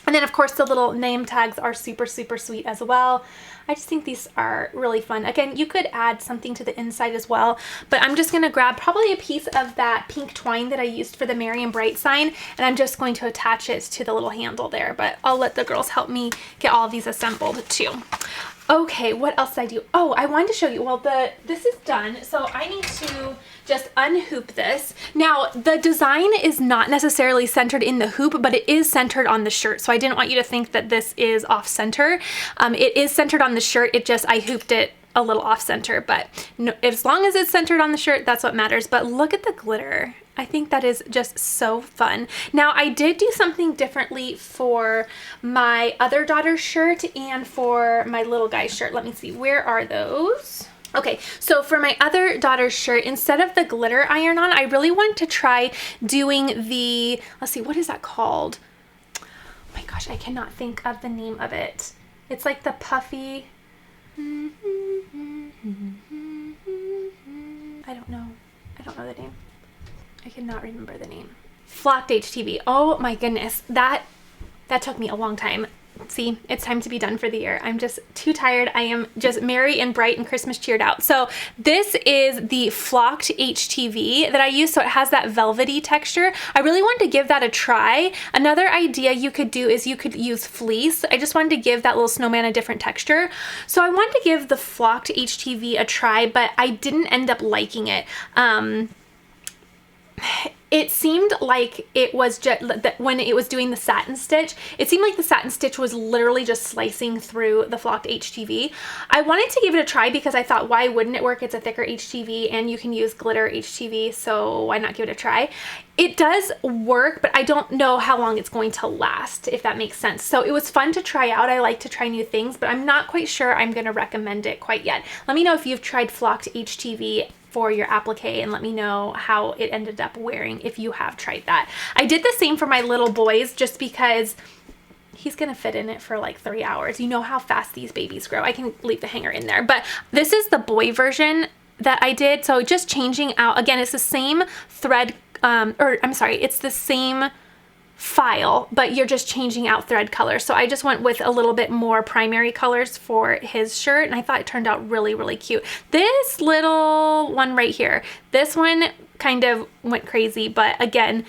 And then of course the little name tags are super sweet as well. I just think these are really fun. Again, you could add something to the inside as well, but I'm just gonna grab probably a piece of that pink twine that I used for the Merry and Bright sign, and I'm just going to attach it to the little handle there, but I'll let the girls help me get all of these assembled too. Okay, what else did I do? Oh, I wanted to show you, well, this is done, so I need to just unhoop this. Now, the design is not necessarily centered in the hoop, but it is centered on the shirt, so I didn't want you to think that this is off center. It is centered on the shirt, I hooped it a little off center, but no, as long as it's centered on the shirt, that's what matters. But look at the glitter. I think that is just so fun. Now, I did do something differently for my other daughter's shirt and for my little guy's shirt. Let me see, where are those? Okay, so for my other daughter's shirt, instead of the glitter iron-on, I really wanted to try doing the, let's see, what is that called? Oh my gosh, I cannot think of the name of it. It's like the puffy, I don't know the name. I cannot remember the name. Flocked HTV. Oh my goodness, that took me a long time. See, it's time to be done for the year. I'm just too tired. I am just merry and bright and Christmas cheered out. So this is the Flocked HTV that I use. So it has that velvety texture. I really wanted to give that a try. Another idea you could do is you could use fleece. I just wanted to give that little snowman a different texture. So I wanted to give the Flocked HTV a try, but I didn't end up liking it. It seemed like it was just when it was doing the satin stitch, it seemed like the satin stitch was literally just slicing through the Flocked HTV. I wanted to give it a try because I thought, why wouldn't it work? It's a thicker HTV and you can use glitter HTV, so why not give it a try? It does work, but I don't know how long it's going to last, if that makes sense. So it was fun to try out. I like to try new things, but I'm not quite sure I'm going to recommend it quite yet. Let me know if you've tried Flocked HTV for your applique, and let me know how it ended up wearing if you have tried that. I did the same for my little boys just because he's gonna fit in it for like 3 hours. You know how fast these babies grow. I can leave the hanger in there, but this is the boy version that I did. So just changing out, again, it's the same thread, or I'm sorry, it's the same file, but you're just changing out thread color. So I just went with a little bit more primary colors for his shirt, and I thought it turned out really, really cute. This little one right here, this one kind of went crazy, but again,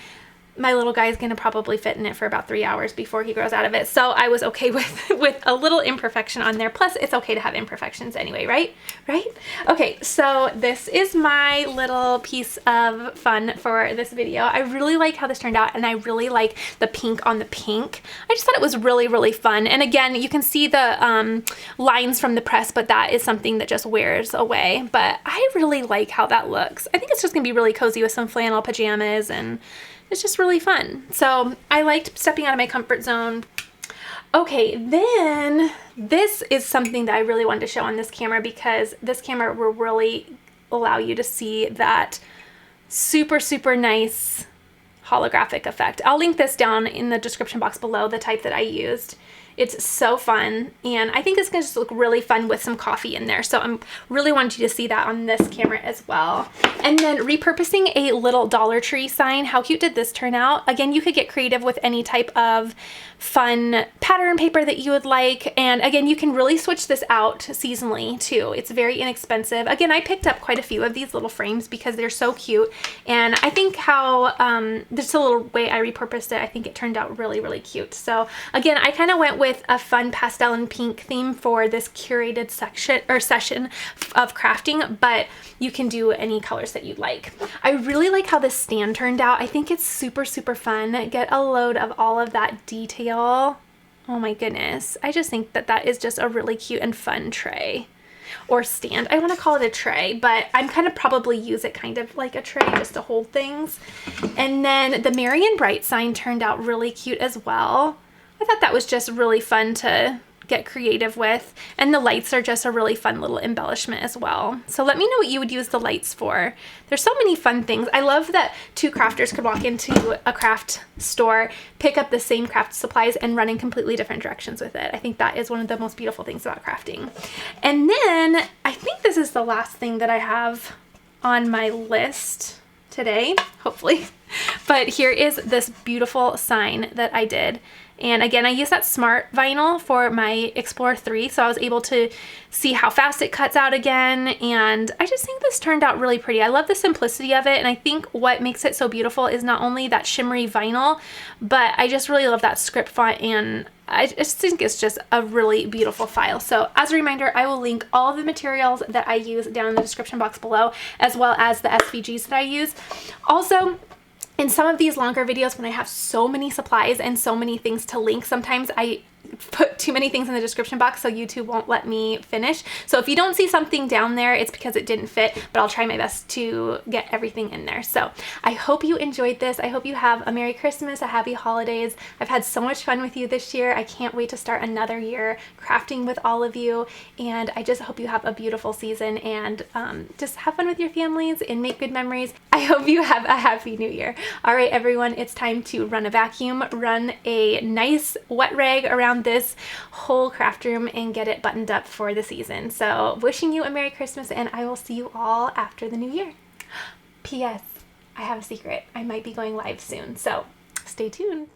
my little guy is going to probably fit in it for about 3 hours before he grows out of it. So I was okay with a little imperfection on there. Plus, it's okay to have imperfections anyway, right? Right? Okay, so this is my little piece of fun for this video. I really like how this turned out, and I really like the pink on the pink. I just thought it was really, really fun. And again, you can see the lines from the press, but that is something that just wears away. But I really like how that looks. I think it's just going to be really cozy with some flannel pajamas, and it's just really fun. So I liked stepping out of my comfort zone. Okay, then this is something that I really wanted to show on this camera, because this camera will really allow you to see that super, super nice holographic effect. I'll link this down in the description box below, the type that I used. It's so fun, and I think it's going to just look really fun with some coffee in there. So I'm really wanting you to see that on this camera as well. And then repurposing a little Dollar Tree sign. How cute did this turn out? Again, you could get creative with any type of fun pattern paper that you would like. And again, you can really switch this out seasonally too. It's very inexpensive. Again, I picked up quite a few of these little frames because they're so cute. And I think how, just a little way I repurposed it, I think it turned out really, really cute. So again, I kind of went with a fun pastel and pink theme for this curated section of crafting, but you can do any colors that you'd like. I really like how this stand turned out. I think it's super, super fun. Get a load of all of that detail. Oh my goodness. I just think that that is just a really cute and fun tray or stand. I want to call it a tray, but I'm kind of probably use it kind of like a tray just to hold things. And then the Merry and Bright sign turned out really cute as well. I thought that was just really fun to get creative with, and the lights are just a really fun little embellishment as well. So let me know what you would use the lights for. There's so many fun things. I love that two crafters could walk into a craft store, pick up the same craft supplies, and run in completely different directions with it. I think that is one of the most beautiful things about crafting. And then I think this is the last thing that I have on my list today, hopefully. But here is this beautiful sign that I did. And again, I use that smart vinyl for my Explorer 3, so I was able to see how fast it cuts out again, and I just think this turned out really pretty. I love the simplicity of it, and I think what makes it so beautiful is not only that shimmery vinyl, but I just really love that script font, and I just think it's just a really beautiful file. So as a reminder, I will link all of the materials that I use down in the description box below, as well as the SVGs that I use. Also, in some of these longer videos, when I have so many supplies and so many things to link, sometimes I put too many things in the description box, so YouTube won't let me finish. So if you don't see something down there, it's because it didn't fit, but I'll try my best to get everything in there. So I hope you enjoyed this. I hope you have a Merry Christmas, a Happy Holidays. I've had so much fun with you this year. I can't wait to start another year crafting with all of you, and I just hope you have a beautiful season, and just have fun with your families and make good memories. I hope you have a Happy New Year. All right, everyone, it's time to run a vacuum, run a nice wet rag around this whole craft room, and get it buttoned up for the season. So wishing you a Merry Christmas, and I will see you all after the new year. P.S. I have a secret. I might be going live soon, so stay tuned.